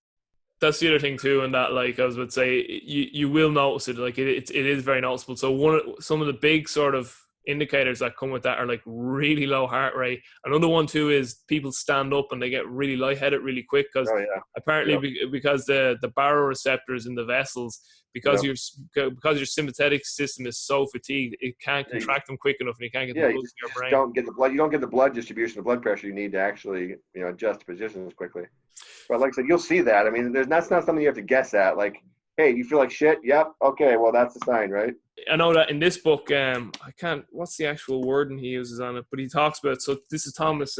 That's the other thing too, and that, like I was about to say, you will notice it. Like it is very noticeable. So some of the big sort of indicators that come with that are like really low heart rate. Another one too is people stand up and they get really lightheaded really quick because apparently because the baroreceptors in the vessels, because your sympathetic system is so fatigued, it can't contract them quick enough, and you can't get the blood to your brain. You don't get the blood distribution, the blood pressure you need to actually adjust positions quickly. But like I said, you'll see that. I mean, that's not something you have to guess at. Like, hey, you feel like shit? Yep. Okay. Well, that's the sign, right? I know that in this book, what's the actual wording he uses on it? But he talks about, so this is Thomas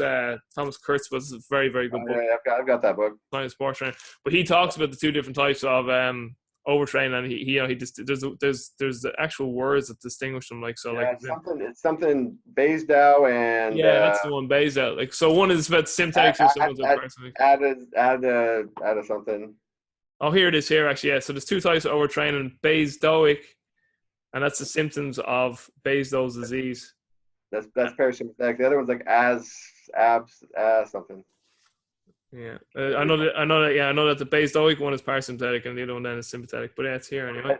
Kurtz, but it's a very, very good book. Yeah, I've got that book. Science Sports Training. But he talks about the two different types of overtraining, and he just there's the actual words that distinguish them. Like, so it's something Basedow and that's the one, Basedow. Like, so one is about sympathetic system, add something. Oh, here it is here actually. Yeah, so there's two types of overtraining: Basedowic, and that's the symptoms of Basedow's disease. That's parasympathetic. The other one's like something. Yeah, I know that. Yeah, I know that the Basedowic one is parasympathetic, and the other one then is sympathetic. But yeah, it's here anyway.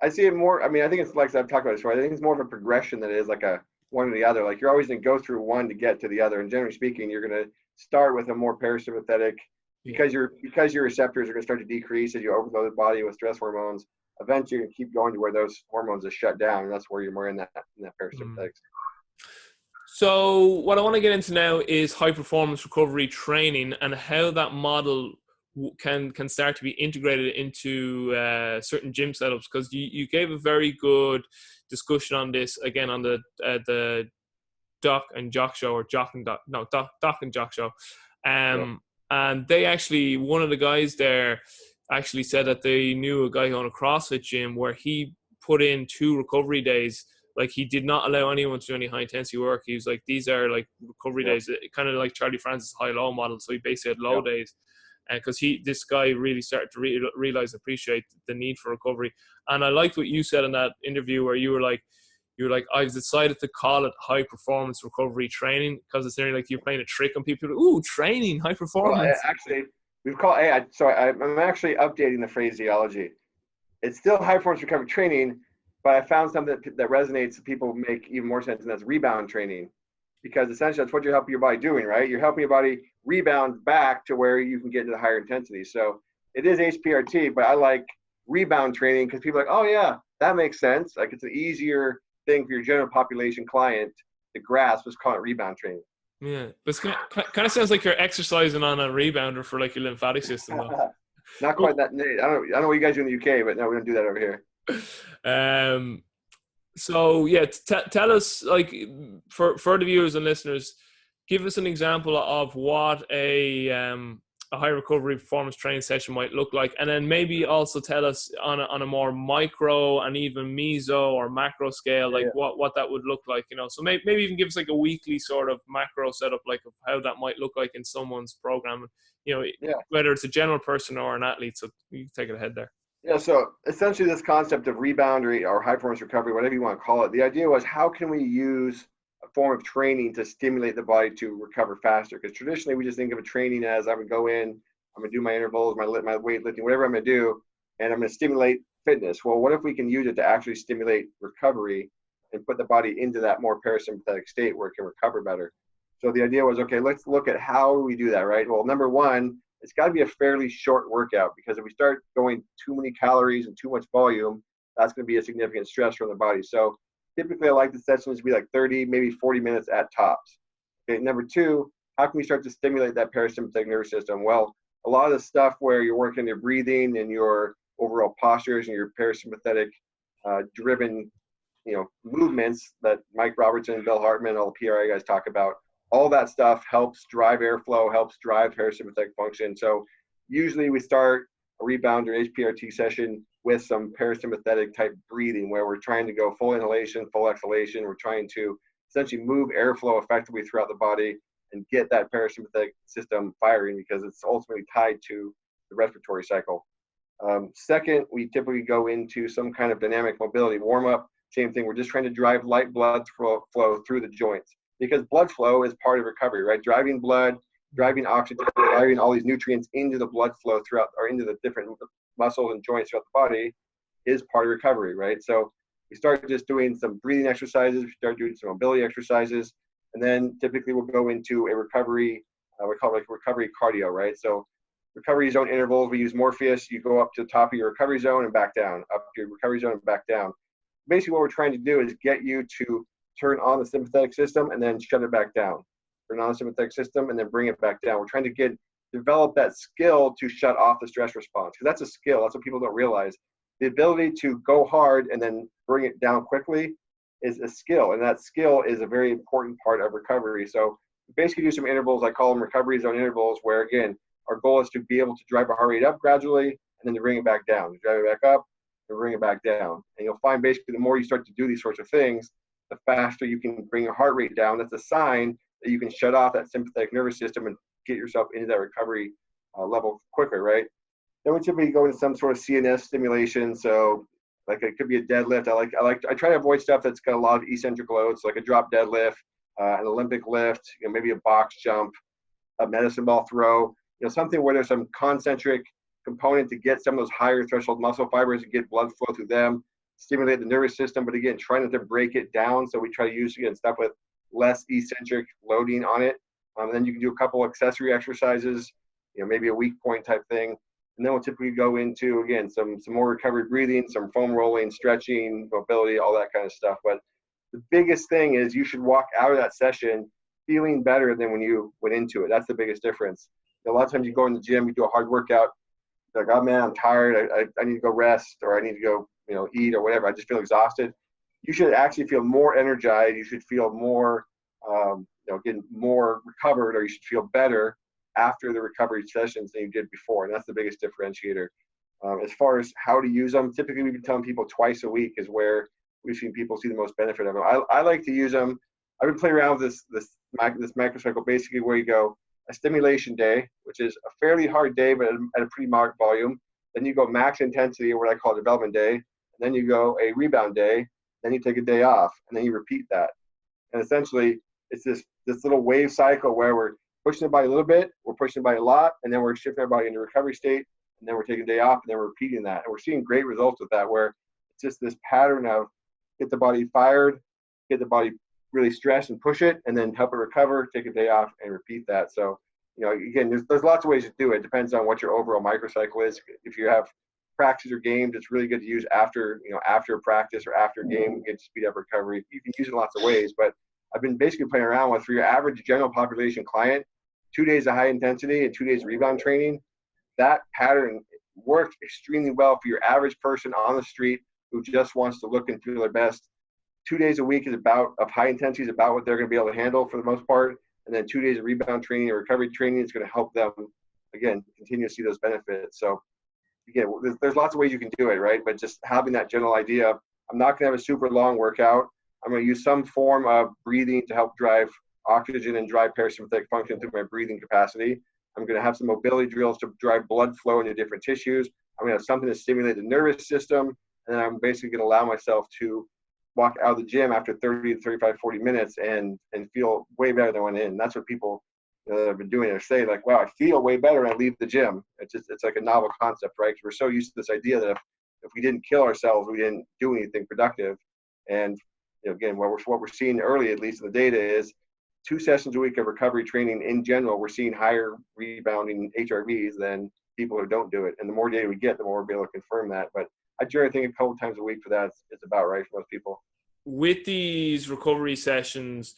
I see it more. I mean, I think it's like I've talked about this before. I think it's more of a progression than it is like a one or the other. Like you're always going to go through one to get to the other. And generally speaking, you're going to start with a more parasympathetic because your receptors are going to start to decrease as you overload the body with stress hormones. Eventually, you're going to keep going to where those hormones are shut down, and that's where you're more in that parasympathetic. So what I want to get into now is high performance recovery training and how that model can start to be integrated into certain gym setups, because you gave a very good discussion on this again on the Doc and Jock show, or Doc and Jock show, and they actually, one of the guys there actually said that they knew a guy on a CrossFit gym where he put in 2 recovery days. Like, he did not allow anyone to do any high intensity work. He was like, these are like recovery days, kind of like Charlie Francis' high-low model. So he basically had low days. And because this guy really started to realize and appreciate the need for recovery. And I liked what you said in that interview where you were like, I've decided to call it high performance recovery training, because it's nearly like you're playing a trick on people. Ooh, training, high performance. Well, actually, I'm actually updating the phraseology. It's still high performance recovery training, but I found something that resonates, that people make even more sense, and that's rebound training. Because essentially that's what you're helping your body doing, right? You're helping your body rebound back to where you can get into the higher intensity. So it is HPRT, but I like rebound training because people are like, oh yeah, that makes sense. Like, it's an easier thing for your general population client to grasp. Let's call it rebound training. Yeah, but it kind of sounds like you're exercising on a rebounder for like your lymphatic system. Not quite that. I don't know what you guys do in the UK, but no, we don't do that over here. So yeah, tell us, like, for the viewers and listeners, give us an example of what a high recovery performance training session might look like, and then maybe also tell us on a more micro and even meso or macro scale, like what that would look like, So maybe even give us like a weekly sort of macro setup, like of how that might look like in someone's program, whether it's a general person or an athlete. So you can take it ahead there. Yeah, so essentially this concept of rebound or high performance recovery, whatever you want to call it, the idea was, how can we use a form of training to stimulate the body to recover faster? Because traditionally we just think of a training as, I'm going to go in, I'm going to do my intervals, my weightlifting, whatever I'm going to do, and I'm going to stimulate fitness. Well, what if we can use it to actually stimulate recovery and put the body into that more parasympathetic state where it can recover better? So the idea was, okay, let's look at how we do that, right? Well, number one, it's got to be a fairly short workout, because if we start going too many calories and too much volume, that's going to be a significant stress from the body. So typically I like the sessions to be like 30, maybe 40 minutes at tops. Okay, number two, how can we start to stimulate that parasympathetic nervous system? Well, a lot of the stuff where you're working your breathing and your overall postures and your parasympathetic driven movements that Mike Robertson, Bill Hartman, all the PRA guys talk about, all that stuff helps drive airflow, helps drive parasympathetic function. So usually we start a rebound or HPRT session with some parasympathetic type breathing, where we're trying to go full inhalation, full exhalation. We're trying to essentially move airflow effectively throughout the body. and get that parasympathetic system firing, because it's ultimately tied to the respiratory cycle. Second, we typically go into some kind of dynamic mobility warm up. Same thing. We're just trying to drive light blood flow through the joints, because blood flow is part of recovery, right? Driving blood, driving oxygen, driving all these nutrients into the blood flow throughout, or into the different muscles and joints throughout the body, is part of recovery, right? So we start just doing some breathing exercises, we start doing some mobility exercises, and then typically we'll go into a recovery, we call it like recovery cardio, right? So recovery zone intervals, we use Morpheus. You go up to the top of your recovery zone and back down, up to your recovery zone and back down. Basically what we're trying to do is get you to turn on the sympathetic system and then shut it back down. Turn on the sympathetic system and then bring it back down. We're trying to develop that skill to shut off the stress response, because that's a skill. That's what people don't realize. The ability to go hard and then bring it down quickly is a skill, and that skill is a very important part of recovery. So basically do some intervals, I call them recovery zone intervals, where again, our goal is to be able to drive our heart rate up gradually and then to bring it back down. You drive it back up and bring it back down. And you'll find basically the more you start to do these sorts of things, the faster you can bring your heart rate down. That's a sign that you can shut off that sympathetic nervous system and get yourself into that recovery level quicker, right? Then we typically go into some sort of CNS stimulation. So like it could be a deadlift. I try to avoid stuff that's got a lot of eccentric loads, so like a drop deadlift, an Olympic lift, maybe a box jump, a medicine ball throw, something where there's some concentric component to get some of those higher threshold muscle fibers and get blood flow through them, stimulate the nervous system, but again, try not to break it down. So we try to use, again, stuff with less eccentric loading on it. Then you can do a couple accessory exercises, maybe a weak point type thing. And then we'll typically go into, again, some more recovery breathing, some foam rolling, stretching, mobility, all that kind of stuff. But the biggest thing is you should walk out of that session feeling better than when you went into it. That's the biggest difference. A lot of times you go in the gym, you do a hard workout, like, oh man, I'm tired, I need to go rest, or I need to go, eat or whatever. I just feel exhausted. You should actually feel more energized. You should feel more, getting more recovered, or you should feel better after the recovery sessions than you did before. And that's the biggest differentiator. As far as how to use them, typically we've been telling people twice a week is where we've seen people see the most benefit of them. I like to use them. I would play around with this microcycle, basically where you go a stimulation day, which is a fairly hard day, but at a pretty moderate volume. Then you go max intensity, or what I call development day. And then you go a rebound day. Then you take a day off, and then you repeat that. And essentially, it's this little wave cycle where we're pushing the body a little bit, we're pushing the body a lot, and then we're shifting our body into recovery state, and then we're taking a day off, and then we're repeating that. And we're seeing great results with that, where it's just this pattern of get the body fired, get the body really stressed and push it, and then help it recover, take a day off, and repeat that. So, again, there's lots of ways to do it. It depends on what your overall microcycle is. If you have practice or games, it's really good to use after practice or after a game, get to speed up recovery. You can use it in lots of ways, but I've been basically playing around with, for your average general population client, 2 days of high intensity and 2 days of rebound training. That pattern works extremely well for your average person on the street who just wants to look and feel their best. 2 days a week of high intensity is about what they're going to be able to handle for the most part. And then 2 days of rebound training or recovery training is going to help them, again, continue to see those benefits. So again, there's lots of ways you can do it, right? But just having that general idea, I'm not going to have a super long workout. I'm going to use some form of breathing to help drive oxygen and drive parasympathetic function through my breathing capacity. I'm going to have some mobility drills to drive blood flow into different tissues. I'm going to have something to stimulate the nervous system. And then I'm basically going to allow myself to walk out of the gym after 30 to 35, 40 minutes and feel way better than I went in. That's what people that have been doing it say, like, wow, I feel way better when I leave the gym. It's like a novel concept, right? Because we're so used to this idea that if we didn't kill ourselves, we didn't do anything productive. And again, what we're seeing early, at least in the data, is 2 sessions a week of recovery training in general, we're seeing higher rebounding HRVs than people who don't do it. And the more data we get, the more we'll be able to confirm that. But I generally think a couple times a week for that is about right for most people. With these recovery sessions,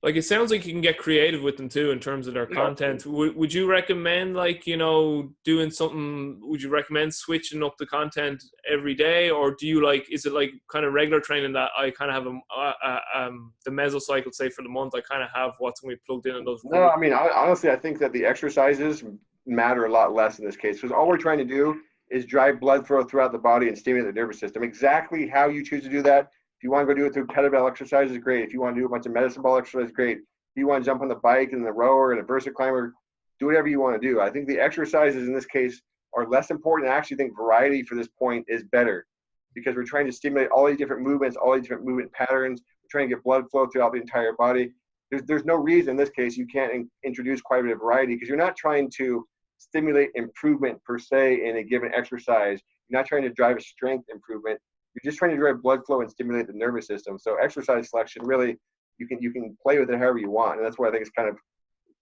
like, it sounds like you can get creative with them too in terms of their content. Would you recommend, doing something? Would you recommend switching up the content every day, or do you is it like kind of regular training that I kind of have the mesocycle, say, for the month? I kind of have what's going to be plugged in those. No, I mean, honestly, I think that the exercises matter a lot less in this case, because all we're trying to do is drive blood flow throughout the body and stimulate the nervous system. Exactly how you choose to do that. If you want to go do it through kettlebell exercises, great. If you want to do a bunch of medicine ball exercises, great. If you want to jump on the bike and the rower and a Versa climber, do whatever you want to do. I think the exercises in this case are less important. I actually think variety for this point is better because we're trying to stimulate all these different movements, all these different movement patterns. We're trying to get blood flow throughout the entire body. There's no reason in this case you can't introduce quite a bit of variety because you're not trying to stimulate improvement per se in a given exercise. You're not trying to drive a strength improvement. You're just trying to drive blood flow and stimulate the nervous system. So exercise selection, really, you can play with it however you want. And that's why I think it's kind of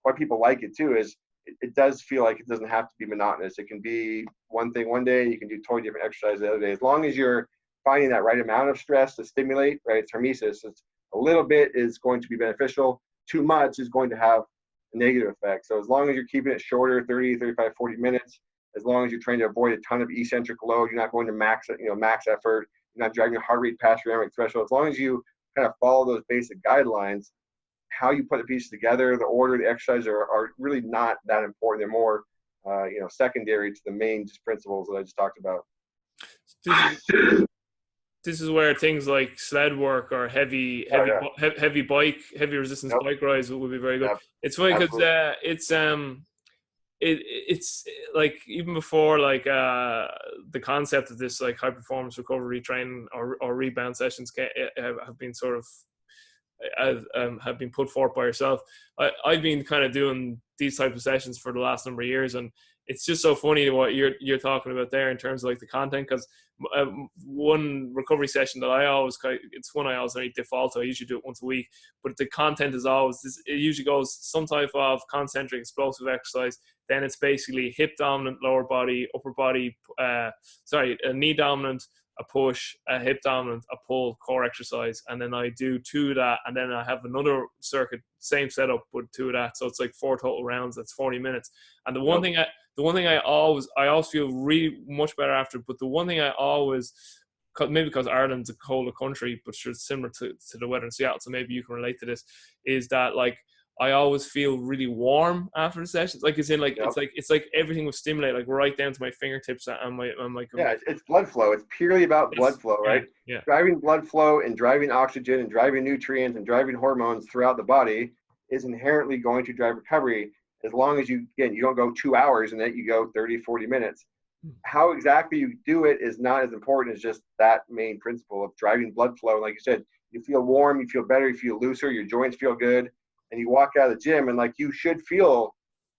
why people like it too, is it does feel like it doesn't have to be monotonous. It can be one thing one day, you can do totally different exercises the other day. As long as you're finding that right amount of stress to stimulate, right? It's hormesis. It's a little bit is going to be beneficial. Too much is going to have a negative effect. So as long as you're keeping it shorter, 30, 35, 40 minutes, as long as you're trying to avoid a ton of eccentric load, you're not going to max effort, you're not driving your heart rate past your aerobic threshold. As long as you kind of follow those basic guidelines, how you put the pieces together, the order, the exercises are really not that important. They're more, secondary to the main principles that I just talked about. This is where things like sled work or heavy resistance bike rides would be very good. Yep. It's funny because it's like even before like the concept of this like high performance recovery training or rebound sessions have been sort of have been put forth by yourself. I've been kind of doing these types of sessions for the last number of years, and it's just so funny what you're talking about there in terms of like the content, because one recovery session that it's one I always default to. I usually do it once a week, but the content is always it usually goes some type of concentric explosive exercise. Then it's basically hip dominant lower body, upper body, a knee dominant, a push, a hip dominant, a pull core exercise, and then I do 2 of that, and then I have another circuit, same setup, but 2 of that. So it's like 4 total rounds. That's 40 minutes. And the one thing I always feel really much better after. But the one thing I always, maybe because Ireland's a colder country, but sure it's similar to the weather in Seattle, so maybe you can relate to this, is that like I always feel really warm after the sessions. Like it's in like it's like everything was stimulated, like right down to my fingertips and my it's blood flow. It's purely about blood flow, right? Yeah. Driving blood flow and driving oxygen and driving nutrients and driving hormones throughout the body is inherently going to drive recovery, as long as you don't go 2 hours and then you go 30, 40 minutes. How exactly you do it is not as important as just that main principle of driving blood flow. Like you said, you feel warm, you feel better, you feel looser, your joints feel good, and you walk out of the gym and like you should feel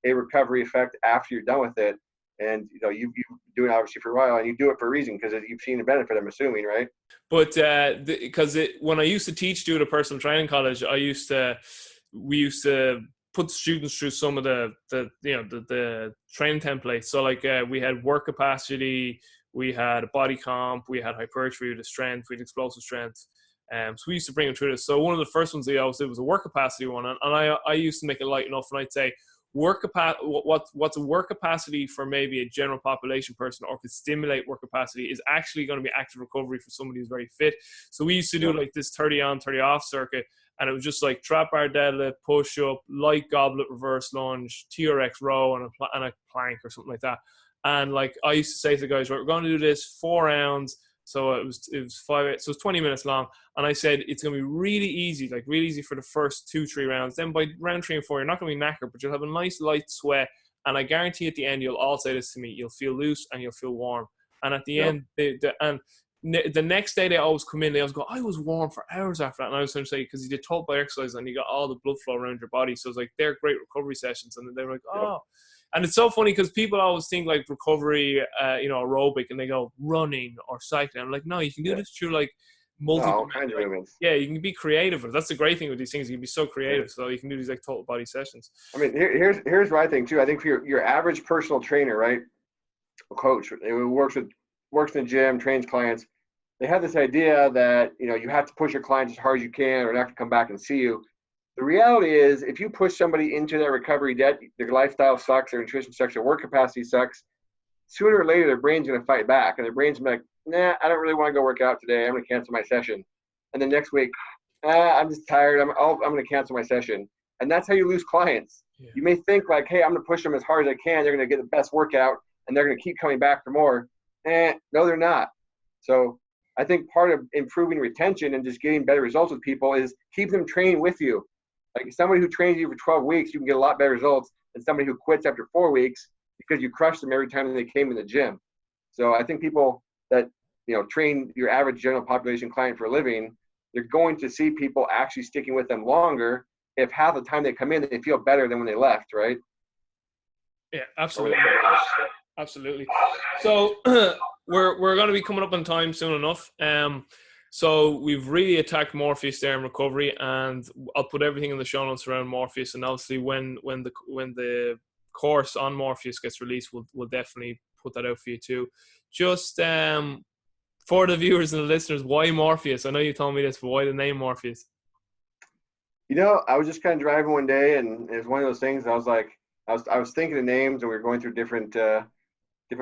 a recovery effect after you're done with it. And you've been doing it obviously for a while, and you do it for a reason because you've seen a benefit, I'm assuming, right? But because when I used to teach at a personal training college, we used to put students through some of the training templates. So like we had work capacity, we had body comp, we had hypertrophy, we had strength, we had explosive strength. So we used to bring them through this. So one of the first ones they always did was a work capacity one, and I used to make it light enough, and I'd say what's a work capacity for maybe a general population person or could stimulate work capacity is actually going to be active recovery for somebody who's very fit. So we used to do like this 30 on 30 off circuit, and it was just like trap bar deadlift, push up, light goblet reverse lunge, TRX row, and a plank or something like that. And like I used to say to the guys, right, we're going to do this 4 rounds. So it was 5, so it's 20 minutes long. And I said, it's going to be really easy for the first 2-3 rounds. Then by round 3 and 4, you're not going to be knackered, but you'll have a nice light sweat. And I guarantee at the end, you'll all say this to me, you'll feel loose and you'll feel warm. And at the end, the next day they always come in, they always go, I was warm for hours after that. And I was trying to say, because you did total body exercise and you got all the blood flow around your body. So it's like, they're great recovery sessions. And they're like, oh. And it's so funny because people always think like recovery, aerobic, and they go running or cycling. I'm like, no, you can do this through like all kinds of movements. Yeah, you can be creative. That's the great thing with these things. You can be so creative. So you can do these like total body sessions. I mean, here's what I think too. I think for your average personal trainer, right, a coach who works in the gym, trains clients, they have this idea that you have to push your clients as hard as you can, or they're not going to come back and see you. The reality is, if you push somebody into their recovery debt, their lifestyle sucks, their nutrition sucks, their work capacity sucks, sooner or later their brain's going to fight back, and their brain's going to be like, nah, I don't really want to go work out today. I'm going to cancel my session. And then next week, I'm just tired. I'm going to cancel my session. And that's how you lose clients. Yeah. You may think like, hey, I'm going to push them as hard as I can. They're going to get the best workout, and they're going to keep coming back for more. No, they're not. So I think part of improving retention and just getting better results with people is keep them training with you. Like somebody who trains you for 12 weeks, you can get a lot better results than somebody who quits after 4 weeks because you crushed them every time they came in the gym. So I think people that, train your average general population client for a living, you're going to see people actually sticking with them longer if half the time they come in, they feel better than when they left, right? Yeah, absolutely. Absolutely. So we're going to be coming up on time soon enough. So we've really attacked Morpheus there in recovery, and I'll put everything in the show notes around Morpheus. And obviously, when the course on Morpheus gets released, we'll definitely put that out for you too. Just for the viewers and the listeners, why Morpheus? I know you told me this, but why the name Morpheus? I was just kind of driving one day, and it was one of those things. I was like, I was thinking of names, and we were going through different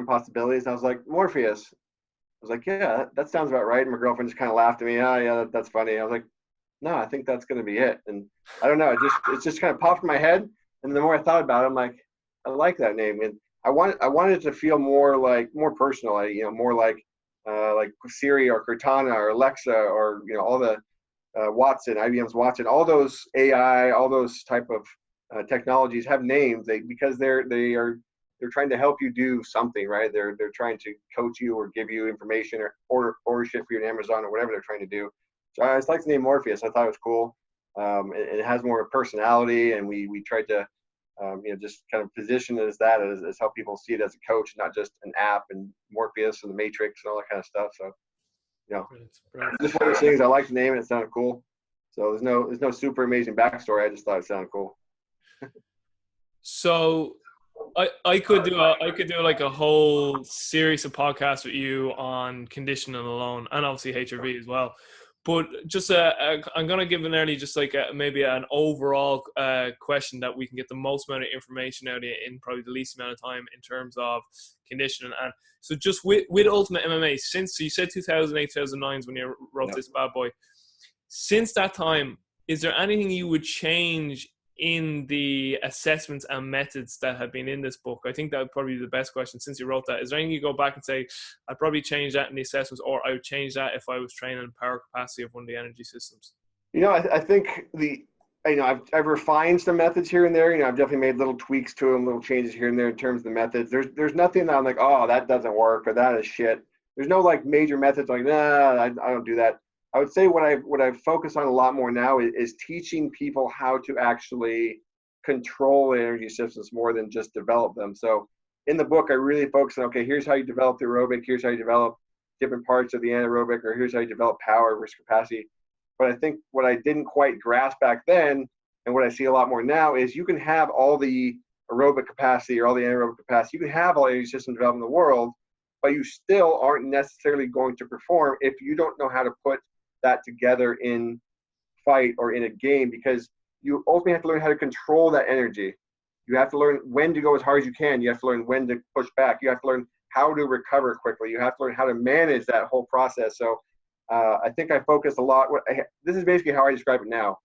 possibilities. I was like, Morpheus. I was like, yeah, that sounds about right. And my girlfriend just kind of laughed at me. Oh, yeah, that's funny. I was like, no, I think that's going to be it. And I don't know, it just kind of popped in my head. And the more I thought about it, I'm like, I like that name. And I wanted it to feel more personal, more like Siri or Cortana or Alexa or all the Watson, IBM's Watson, all those AI, all those type of technologies have names because they're trying to help you do something, right? They're trying to coach you or give you information or order shit for you on Amazon or whatever they're trying to do. So I just like the name Morpheus. I thought it was cool. It has more personality, and we tried to just kind of position it as that as how people see it as a coach, not just an app and Morpheus and the Matrix and all that kind of stuff. So just one of those things. I like the name and it sounded cool. So there's no super amazing backstory. I just thought it sounded cool. So I could do like a whole series of podcasts with you on conditioning alone, and obviously HRV as well. But just I'm gonna give just like maybe an overall question that we can get the most amount of information out of in probably the least amount of time in terms of conditioning. And so just with Ultimate MMA, since you said 2008, 2009 is when you wrote this bad boy. Since that time, is there anything you would change in the assessments and methods that have been in this book? I think that would probably be the best question since you wrote that. Is there anything you go back and say, I'd probably change that in the assessments, or I would change that if I was training power capacity of one of the energy systems? I think I've refined some methods here and there. I've definitely made little tweaks to them, little changes here and there in terms of the methods. There's nothing that I'm like, oh, that doesn't work or that is shit. There's no like major methods like, nah, I don't do that. I would say what I've focused on a lot more now is teaching people how to actually control energy systems more than just develop them. So in the book, I really focus on, okay, here's how you develop the aerobic, here's how you develop different parts of the anaerobic, or here's how you develop power versus capacity. But I think what I didn't quite grasp back then, and what I see a lot more now, is you can have all the aerobic capacity or all the anaerobic capacity, you can have all the energy system development in the world, but you still aren't necessarily going to perform if you don't know how to put that together in fight or in a game, because you ultimately have to learn how to control that energy. You have to learn when to go as hard as you can. You have to learn when to push back. You have to learn how to recover quickly. You have to learn how to manage that whole process. So I think I focus a lot. This is basically how I describe it now.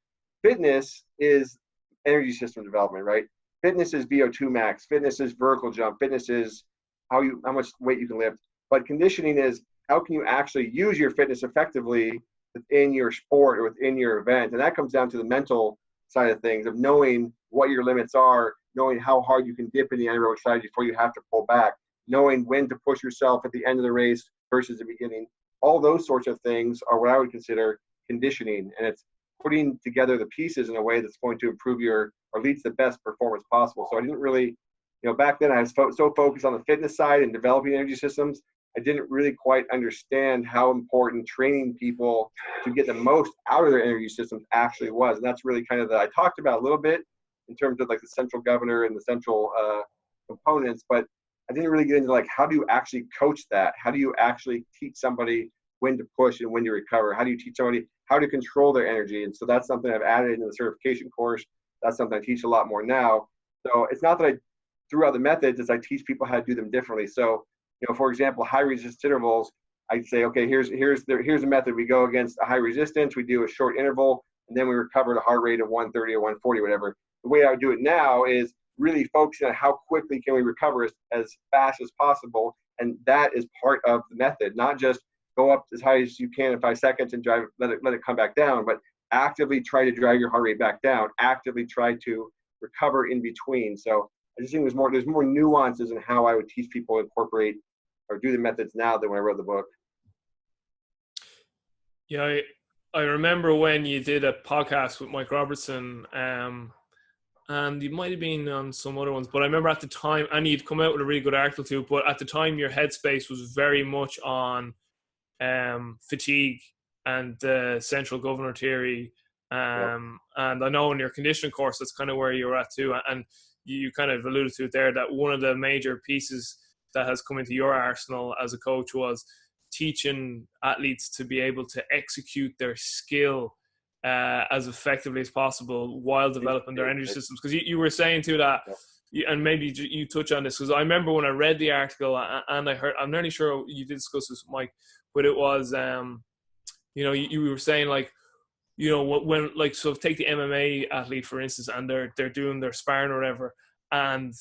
Fitness is energy system development, right? Fitness is VO2 max. Fitness is vertical jump. Fitness is how much weight you can lift. But conditioning is how can you actually use your fitness effectively within your sport or within your event. And that comes down to the mental side of things, of knowing what your limits are, knowing how hard you can dip in the anaerobic side before you have to pull back, knowing when to push yourself at the end of the race versus the beginning. All those sorts of things are what I would consider conditioning. And it's putting together the pieces in a way that's going to improve or lead to the best performance possible. So I didn't really, back then I was so focused on the fitness side and developing energy systems, I didn't really quite understand how important training people to get the most out of their energy systems actually was. And that's really kind of I talked about a little bit in terms of like the central governor and the central components, but I didn't really get into like, how do you actually coach that? How do you actually teach somebody when to push and when to recover? How do you teach somebody how to control their energy? And so that's something I've added in the certification course. That's something I teach a lot more now. So it's not that I threw out the methods, as I teach people how to do them differently. So for example, high resistance intervals, I'd say, okay, here's the method. We go against a high resistance, we do a short interval, and then we recover at a heart rate of 130 or 140, whatever. The way I would do it now is really focusing on how quickly can we recover as fast as possible. And that is part of the method, not just go up as high as you can in 5 seconds and let it come back down, but actively try to drag your heart rate back down, actively try to recover in between. So I just think there's more nuances in how I would teach people to incorporate or do the methods now than when I wrote the book. Yeah, I remember when you did a podcast with Mike Robertson, and you might have been on some other ones, but I remember at the time, and you'd come out with a really good article too, but at the time your headspace was very much on fatigue and the central governor theory. And I know in your conditioning course, that's kind of where you're at too. And you kind of alluded to it there, that one of the major pieces that has come into your arsenal as a coach was teaching athletes to be able to execute their skill as effectively as possible while developing their energy systems. Because you were saying too that, and maybe you touch on this, because I remember when I read the article and I heard, I'm nearly sure you did discuss this with Mike, but it was, you were saying like, when like, so take the MMA athlete for instance, and they're doing their sparring or whatever, and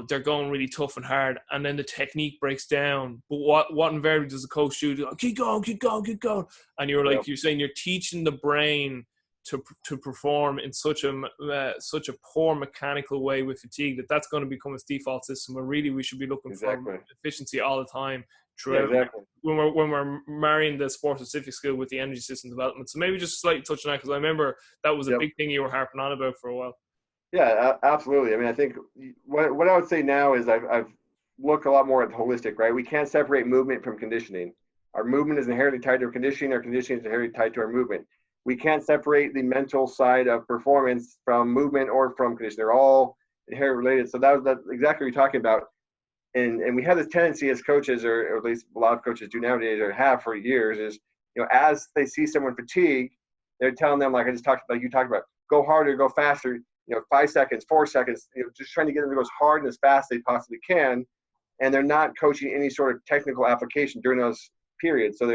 they're going really tough and hard, and then the technique breaks down. But what invariably does the coach do? Keep going, keep going, keep going. And you're like, you're saying you're teaching the brain to perform in such a poor mechanical way with fatigue that's going to become its default system. But really, we should be looking for efficiency all the time throughout. When we're marrying the sport-specific skill with the energy system development. So maybe just slightly touch on that, because I remember that was a big thing you were harping on about for a while. Yeah, absolutely. I mean, I think what I would say now is I've looked a lot more at the holistic, right? We can't separate movement from conditioning. Our movement is inherently tied to our conditioning. Our conditioning is inherently tied to our movement. We can't separate the mental side of performance from movement or from conditioning. They're all inherently related. So that's exactly what you're talking about. And we have this tendency as coaches, or at least a lot of coaches do nowadays, or have for years, is, as they see someone fatigue, they're telling them, like you talked about, go harder, go faster. 5 seconds, 4 seconds, just trying to get them to go as hard and as fast as they possibly can. And they're not coaching any sort of technical application during those periods. So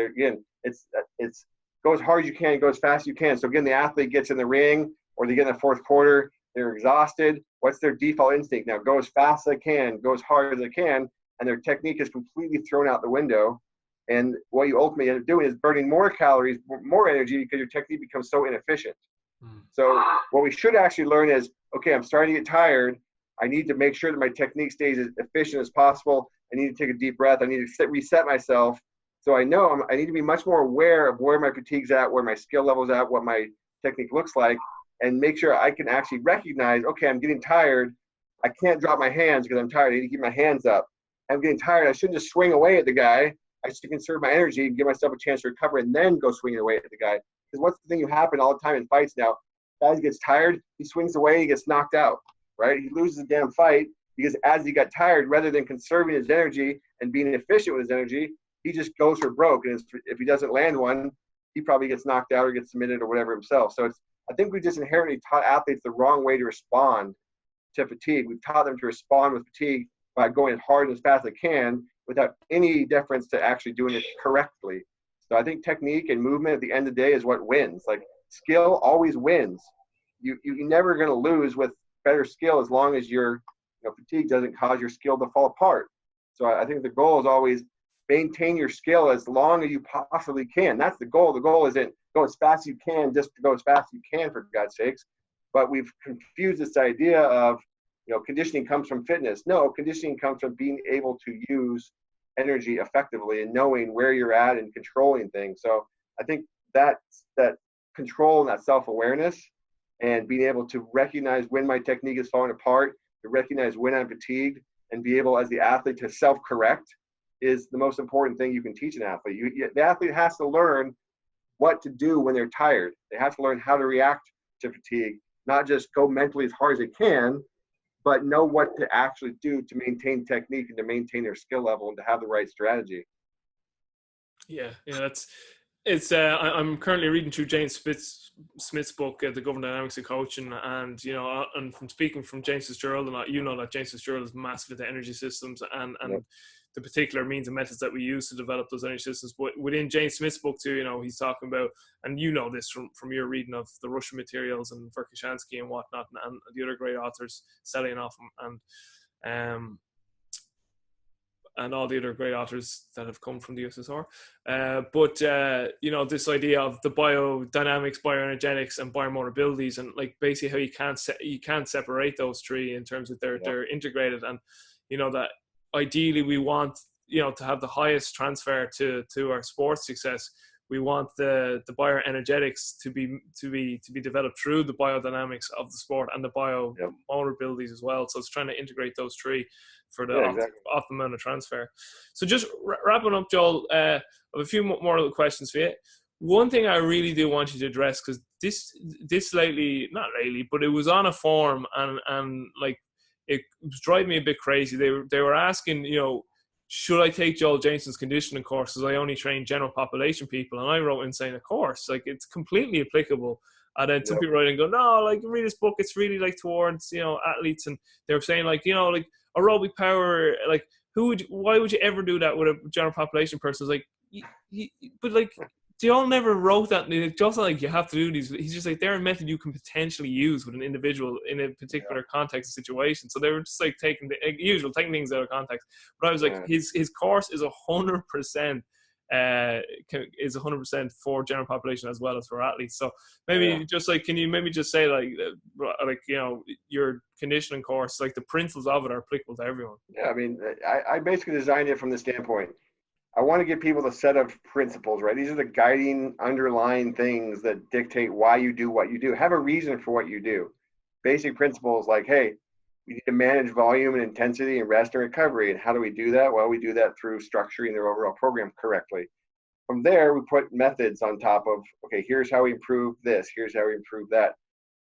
it's go as hard as you can, go as fast as you can. So again, the athlete gets in the ring, or they get in the fourth quarter, they're exhausted. What's their default instinct? Now go as fast as I can, go as hard as I can. And their technique is completely thrown out the window. And what you ultimately end up doing is burning more calories, more energy, because your technique becomes so inefficient. So what we should actually learn is, okay, I'm starting to get tired. I need to make sure that my technique stays as efficient as possible. I need to take a deep breath. I need to reset myself. So I know I need to be much more aware of where my fatigue's at, where my skill level's at, what my technique looks like, and make sure I can actually recognize, okay, I'm getting tired. I can't drop my hands because I'm tired. I need to keep my hands up. I'm getting tired. I shouldn't just swing away at the guy. I should conserve my energy and give myself a chance to recover and then go swinging away at the guy. Because what's the thing you happen all the time in fights now? Guy gets tired, he swings away, he gets knocked out, right? He loses the damn fight because as he got tired, rather than conserving his energy and being efficient with his energy, he just goes for broke. And if he doesn't land one, he probably gets knocked out or gets submitted or whatever himself. So I think we just inherently taught athletes the wrong way to respond to fatigue. We've taught them to respond with fatigue by going as hard and as fast as they can without any deference to actually doing it correctly. So I think technique and movement at the end of the day is what wins. Like, skill always wins. You're never going to lose with better skill as long as your fatigue doesn't cause your skill to fall apart. So I think the goal is always maintain your skill as long as you possibly can. That's the goal. The goal isn't go as fast as you can just to go as fast as you can, for God's sakes. But we've confused this idea of conditioning comes from fitness. No, conditioning comes from being able to use energy effectively and knowing where you're at and controlling things. So I think that control and that self-awareness and being able to recognize when my technique is falling apart, to recognize when I'm fatigued, and be able as the athlete to self-correct is the most important thing you can teach an athlete. The athlete has to learn what to do when they're tired. They have to learn how to react to fatigue, not just go mentally as hard as they can, but know what to actually do to maintain technique and to maintain their skill level and to have the right strategy. Yeah, I'm currently reading through James Smith's book, The Government Dynamics of Coaching, and and from speaking from James Fitzgerald, and that James Fitzgerald is massive into energy systems and the particular means and methods that we use to develop those energy systems. But within James Smith's book too, he's talking about, and this from your reading of the Russian materials and Verkhoshansky and whatnot, and the other great authors, Selenoff, and and all the other great authors that have come from the USSR. But you know, this idea of the biodynamics, bioenergetics, and biomotor abilities, and like basically how you can't separate those three in terms of they're integrated, and you know that ideally we want, you know, to have the highest transfer to our sports success. We want the bioenergetics to be developed through the biodynamics of the sport and the biomotor abilities as well. So it's trying to integrate those three for the optimum amount of transfer. So just wrapping up, Joel, I have a few more little questions for you. One thing I really do want you to address, because this lately, not lately, but it was on a forum, and like it was driving me a bit crazy. They were asking, you know, should I take Joel Jamieson's conditioning course because I only train general population people? And I wrote in saying, of course, like it's completely applicable. And then some people write and go, no, like read this book, it's really like towards, you know, athletes. And they were saying like, you know, like aerobic power, like why would you ever do that with a general population person? It's like, but like, Joel never wrote that. Joel's not like you have to do these. He's just like they're a method you can potentially use with an individual in a particular context and situation. So they were just like taking things out of context. But I was like, his course is 100% is 100% for general population as well as for athletes. So maybe just like, can you maybe just say like you know, your conditioning course, like the principles of it are applicable to everyone? Yeah, I mean, I basically designed it from the standpoint, I want to give people a set of principles, right? These are the guiding underlying things that dictate why you do what you do. Have a reason for what you do. Basic principles like, hey, we need to manage volume and intensity and rest and recovery. And how do we do that? Well, we do that through structuring their overall program correctly. From there, we put methods on top of, okay, here's how we improve this, here's how we improve that.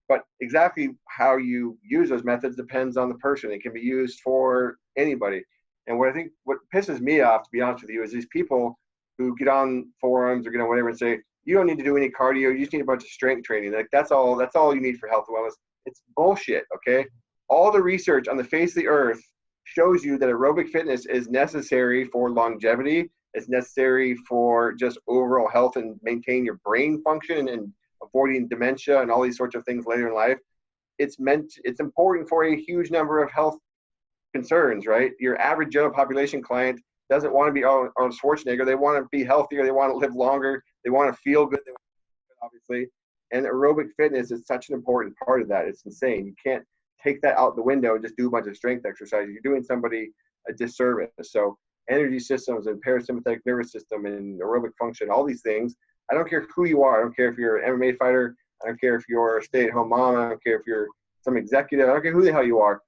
But exactly how you use those methods depends on the person. It can be used for anybody. And what pisses me off, to be honest with you, is these people who get on forums or get on whatever and say, you don't need to do any cardio, you just need a bunch of strength training. Like that's all you need for health and wellness. It's bullshit, okay? All the research on the face of the earth shows you that aerobic fitness is necessary for longevity. It's necessary for just overall health and maintain your brain function and avoiding dementia and all these sorts of things later in life. It's important for a huge number of health concerns, right? Your average general population client doesn't want to be on Schwarzenegger. They want to be healthier. They want to live longer. They want to feel good. They want to feel good, obviously. And aerobic fitness is such an important part of that. It's insane. You can't take that out the window and just do a bunch of strength exercises. You're doing somebody a disservice. So energy systems and parasympathetic nervous system and aerobic function, all these things, I don't care who you are. I don't care if you're an MMA fighter. I don't care if you're a stay-at-home mom. I don't care if you're some executive. I don't care who the hell you are.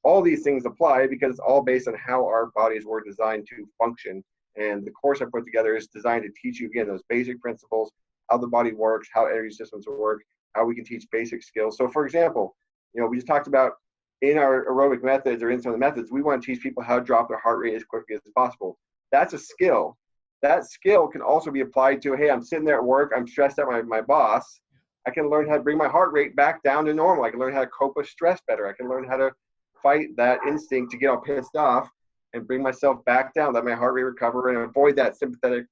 All these things apply because it's all based on how our bodies were designed to function. And the course I put together is designed to teach you, again, those basic principles, how the body works, how energy systems work, how we can teach basic skills. So for example, you know, we just talked about in our aerobic methods or in some of the methods, we want to teach people how to drop their heart rate as quickly as possible. That's a skill. That skill can also be applied to, hey, I'm sitting there at work, I'm stressed at my boss. I can learn how to bring my heart rate back down to normal. I can learn how to cope with stress better. I can learn how to fight that instinct to get all pissed off and bring myself back down, let my heart rate recover and avoid that sympathetic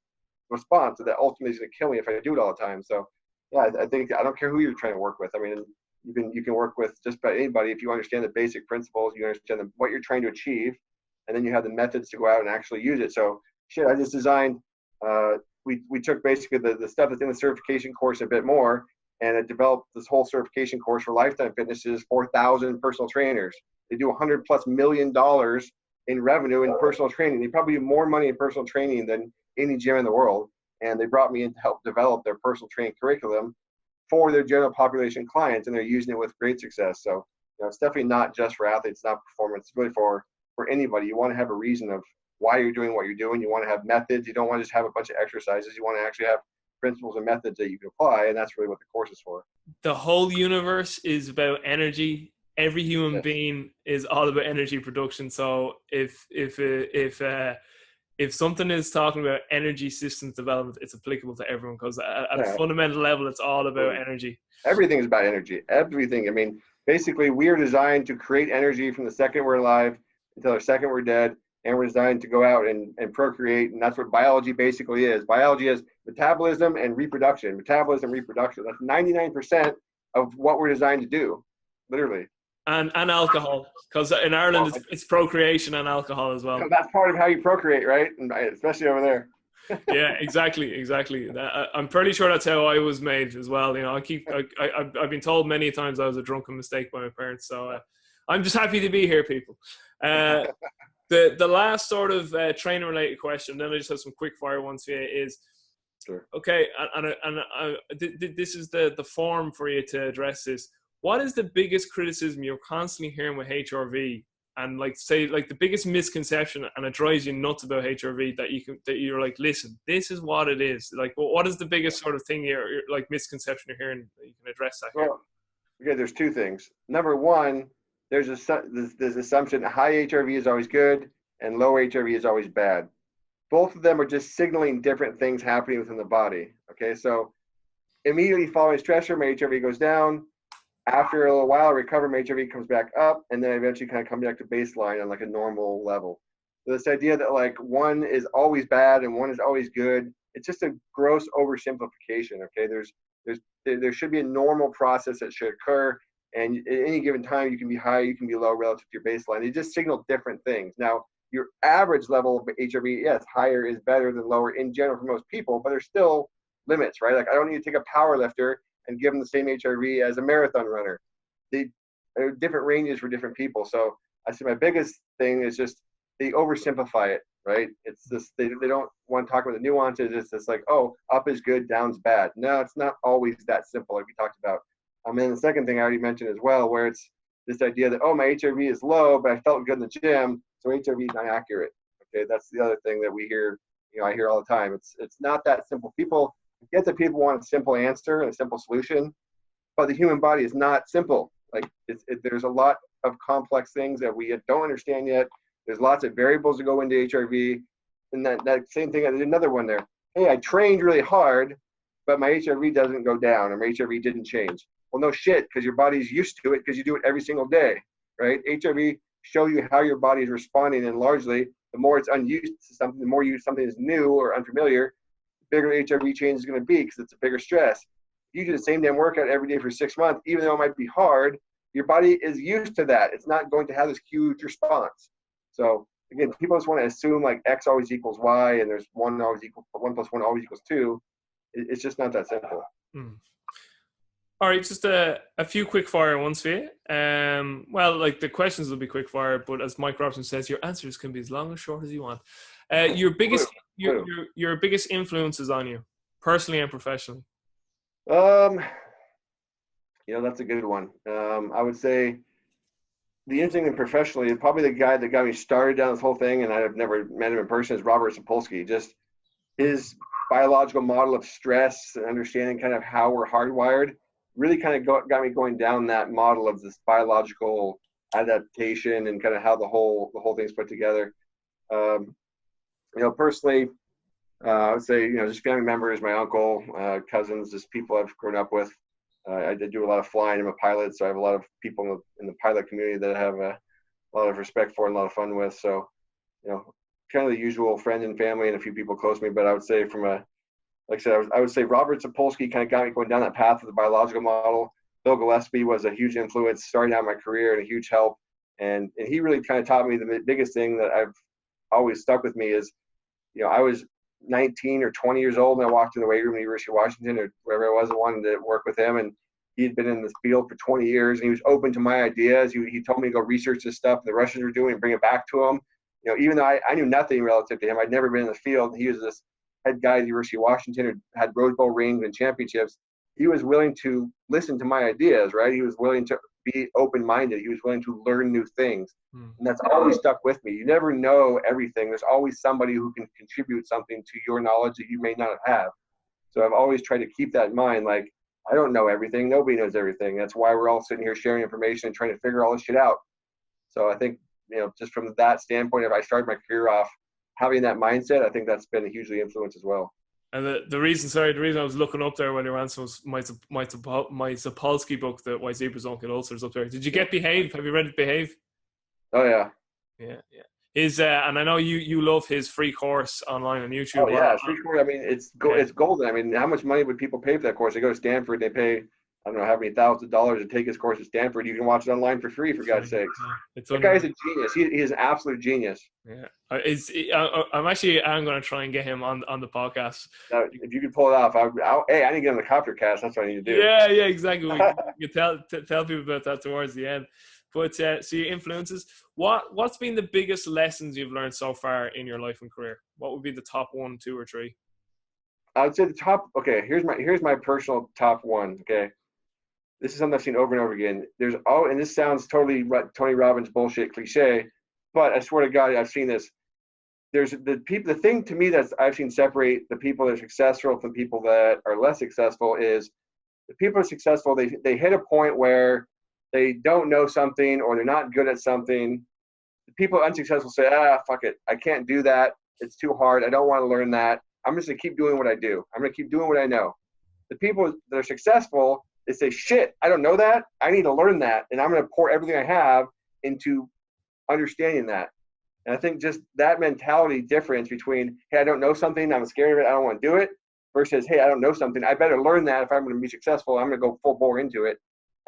response that ultimately is going to kill me if I do it all the time. So yeah, I think I don't care who you're trying to work with. I mean, you can work with just about anybody if you understand the basic principles, you understand what you're trying to achieve, and then you have the methods to go out and actually use it. So shit, I just designed, we took basically the stuff that's in the certification course a bit more, and it developed this whole certification course for Lifetime Fitness's 4,000 personal trainers. They do $100+ million in revenue in personal training. They probably do more money in personal training than any gym in the world. And they brought me in to help develop their personal training curriculum for their general population clients, and they're using it with great success. So, you know, it's definitely not just for athletes, not performance. It's really for anybody. You want to have a reason of why you're doing what you're doing. You want to have methods. You don't want to just have a bunch of exercises. You want to actually have principles and methods that you can apply, and that's really what the course is for. The whole universe is about energy. Every human being is all about energy production. So if something is talking about energy systems development, it's applicable to everyone because at a fundamental level, it's all about energy. Everything is about energy. Everything. I mean, basically, we are designed to create energy from the second we're alive until the second we're dead, and we're designed to go out and procreate, and that's what biology basically is. Biology is metabolism and reproduction. Metabolism and reproduction. That's 99% of what we're designed to do, literally. And alcohol, because in Ireland Well, it's procreation and alcohol as well. that's part of how you procreate, right? And especially over there. Yeah, exactly. I'm pretty sure that's how I was made as well. You know, I've been told many times I was a drunken mistake by my parents. So I'm just happy to be here, people. The last sort of training related question, then I just have some quick fire ones for you. Is Sure. okay, this is the form for you to address this. What is the biggest criticism you're constantly hearing with HRV? And like say like the biggest misconception, and it drives you nuts about HRV that you're like, listen, this is what it is. Like, what is the biggest sort of thing you're like misconception you're hearing that you can address that here? Well, okay, there's two things. Number one, there's this assumption that high HRV is always good and low HRV is always bad. Both of them are just signaling different things happening within the body. Okay, so immediately following stressor, my HRV goes down. After a little while, recover, my HRV comes back up, and then eventually kind of come back to baseline on like a normal level. So this idea that like one is always bad and one is always good, it's just a gross oversimplification. Okay, there should be a normal process that should occur, and at any given time you can be high, you can be low relative to your baseline. They just signal different things. Now, your average level of HRV, yes, higher is better than lower in general for most people, but there's still limits, right? Like I don't need to take a power lifter and give them the same HRV as a marathon runner. There are different ranges for different people. So I say my biggest thing is just they oversimplify it, right? It's just they don't want to talk about the nuances. It's just like, oh, up is good, down's bad. No, it's not always that simple, like we talked about. And the second thing I already mentioned as well, where it's this idea that, oh, my HRV is low, but I felt good in the gym, so HRV is not accurate. Okay, that's the other thing that we hear, I hear all the time. It's not that simple. People get that people want a simple answer and a simple solution, but the human body is not simple. Like there's a lot of complex things that we don't understand yet. There's lots of variables that go into HRV, and that same thing. There's another one there. Hey, I trained really hard, but my HRV doesn't go down, or my HRV didn't change. Well, no shit, because your body's used to it because you do it every single day, right? HRV show you how your body is responding, and largely, the more it's unused to something, the more something is new or unfamiliar, bigger HRV change is going to be because it's a bigger stress. If you do the same damn workout every day for 6 months, even though it might be hard, your body is used to that. It's not going to have this huge response. So again, people just want to assume like X always equals Y and there's 1 plus 1 always equals 2. It's just not that simple. All right, just a few quick fire ones for you. Well, like the questions will be quick fire, but as Mike Robson says, your answers can be as long or short as you want. Your biggest influences on you, personally and professionally. That's a good one. I would say the interesting thing professionally, probably the guy that got me started down this whole thing, and I've never met him in person, is Robert Sapolsky. Just his biological model of stress and understanding kind of how we're hardwired really kind of got me going down that model of this biological adaptation and kind of how the whole thing's put together. Personally, I would say, just family members, my uncle, cousins, just people I've grown up with. I did do a lot of flying. I'm a pilot, so I have a lot of people in the pilot community that I have a lot of respect for and a lot of fun with. So, kind of the usual friends and family and a few people close to me. But I would say like I said, I would say Robert Sapolsky kind of got me going down that path of the biological model. Bill Gillespie was a huge influence starting out my career and a huge help. And he really kind of taught me the biggest thing that I've always stuck with me is, I was 19 or 20 years old and I walked in the weight room at the University of Washington or wherever I was, I wanted to work with him. And he'd been in this field for 20 years and he was open to my ideas. He told me to go research this stuff the Russians were doing and bring it back to him. Even though I knew nothing relative to him, I'd never been in the field. He was this head guy at the University of Washington who had Rose Bowl rings and championships. He was willing to listen to my ideas, right? He was willing to be open-minded. He was willing to learn new things. And that's always stuck with me. You never know everything. There's always somebody who can contribute something to your knowledge that you may not have. So I've always tried to keep that in mind. Like, I don't know everything. Nobody knows everything. That's why we're all sitting here sharing information and trying to figure all this shit out. So I think, just from that standpoint, if I started my career off having that mindset, I think that's been a hugely influence as well. And the reason I was looking up there when you were answering was my Sapolsky book, the Why Zebras Don't Get Ulcers, up there. Did you get Behave? Have you read Behave? Oh yeah. Yeah. His and I know you love his free course online on YouTube. Oh yeah, free course. I mean, it's golden. I mean, how much money would people pay for that course? They go to Stanford, they pay I don't know how many thousands of dollars to take his course at Stanford. You can watch it online for free, for God's sakes. It's That guy is a genius. He is an absolute genius. Yeah, I'm going to try and get him on the podcast. Now, if you could pull it off, hey, I need to get on the copter cast. That's what I need to do. Yeah, exactly. You tell people about that towards the end. But so your influences. What's been the biggest lessons you've learned so far in your life and career? What would be the top 1, 2, or 3? I would say the top. Okay, here's my personal top 1. Okay, this is something I've seen over and over again. And this sounds totally Tony Robbins bullshit cliche, but I swear to God, I've seen this. There's the thing to me that I've seen separate the people that are successful from people that are less successful is the people that are successful, they hit a point where they don't know something or they're not good at something. The people unsuccessful say, fuck it. I can't do that. It's too hard. I don't want to learn that. I'm just going to keep doing what I do. I'm going to keep doing what I know. The people that are successful, they say, shit, I don't know that. I need to learn that. And I'm going to pour everything I have into understanding that. And I think just that mentality difference between, hey, I don't know something, I'm scared of it, I don't want to do it, versus, hey, I don't know something, I better learn that if I'm going to be successful, I'm going to go full bore into it.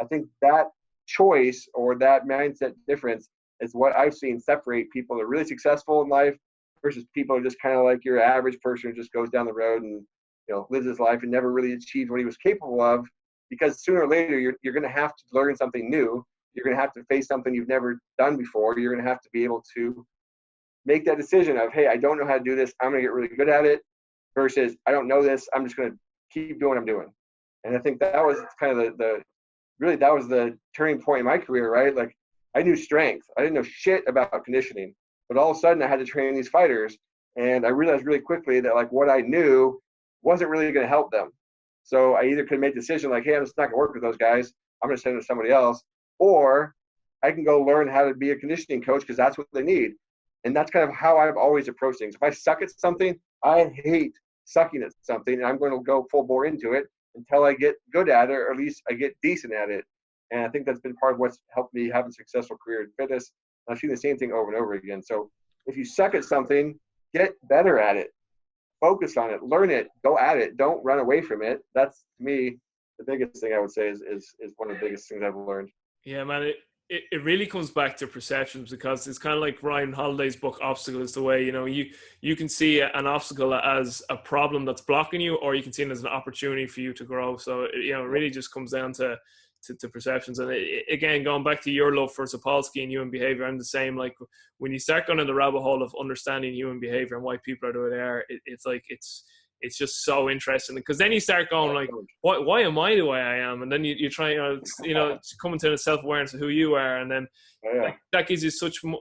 I think that choice or that mindset difference is what I've seen separate people that are really successful in life versus people who are just kind of like your average person who just goes down the road and lives his life and never really achieved what he was capable of, because sooner or later you're going to have to learn something new. You're going to have to face something you've never done before. You're going to have to be able to make that decision of, hey, I don't know how to do this, I'm going to get really good at it, versus I don't know this, I'm just going to keep doing what I'm doing. And I think that was kind of that was the turning point in my career, right? Like, I knew strength. I didn't know shit about conditioning, but all of a sudden I had to train these fighters, and I realized really quickly that like what I knew wasn't really going to help them. So I either could make a decision like, hey, I'm just not going to work with those guys, I'm going to send them to somebody else, or I can go learn how to be a conditioning coach because that's what they need. And that's kind of how I've always approached things. If I suck at something, I hate sucking at something, and I'm going to go full bore into it until I get good at it, or at least I get decent at it. And I think that's been part of what's helped me have a successful career in fitness. I've seen the same thing over and over again. So if you suck at something, get better at it. Focus on it. Learn it. Go at it. Don't run away from it. That's, to me, the biggest thing I would say is one of the biggest things I've learned. Yeah, man. It really comes back to perceptions, because it's kind of like Ryan Holiday's book Obstacle is the Way. You can see an obstacle as a problem that's blocking you, or you can see it as an opportunity for you to grow. So it really just comes down to perceptions. And again, going back to your love for Sapolsky and human behavior, I'm the same. Like, when you start going in the rabbit hole of understanding human behavior and why people are the way they are, it's just so interesting, because then you start going like, why am I the way I am? And then you try, coming to the self-awareness of who you are. And then like, that gives you such, and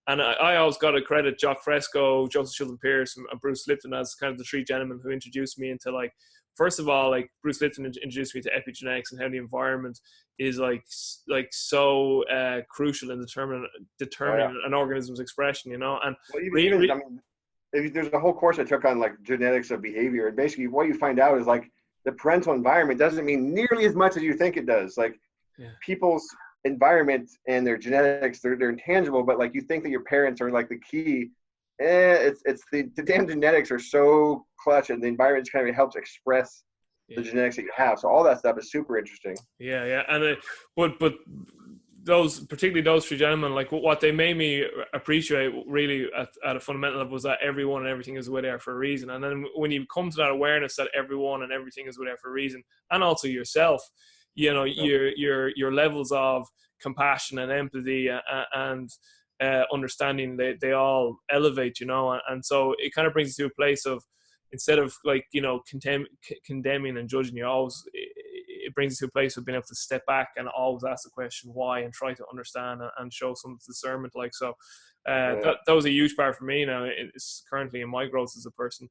I always got to credit Jock Fresco, Joseph Chilton Pierce, and Bruce Lipton as kind of the three gentlemen who introduced me into, like, first of all, like, Bruce Lipton introduced me to epigenetics and how the environment is like so crucial in determining an organism's expression, And there's a whole course I took on like genetics of behavior, and basically what you find out is like the parental environment doesn't mean nearly as much as you think it does. Like, people's environment and their genetics, they're intangible, but like you think that your parents are like the key. It's the damn genetics are so clutch, and the environment kind of helps express the genetics that you have. So all that stuff is super interesting. Yeah, and but particularly those three gentlemen, like what they made me appreciate really at a fundamental level was that everyone and everything is there for a reason. And then when you come to that awareness that everyone and everything is there for a reason, and also yourself, your levels of compassion and empathy and understanding, they all elevate, and so it kind of brings you to a place of, instead of like condemning and judging, it brings you to a place of being able to step back and always ask the question why, and try to understand and show some discernment. Like, so that was a huge part for me. Now it's currently in my growth as a person.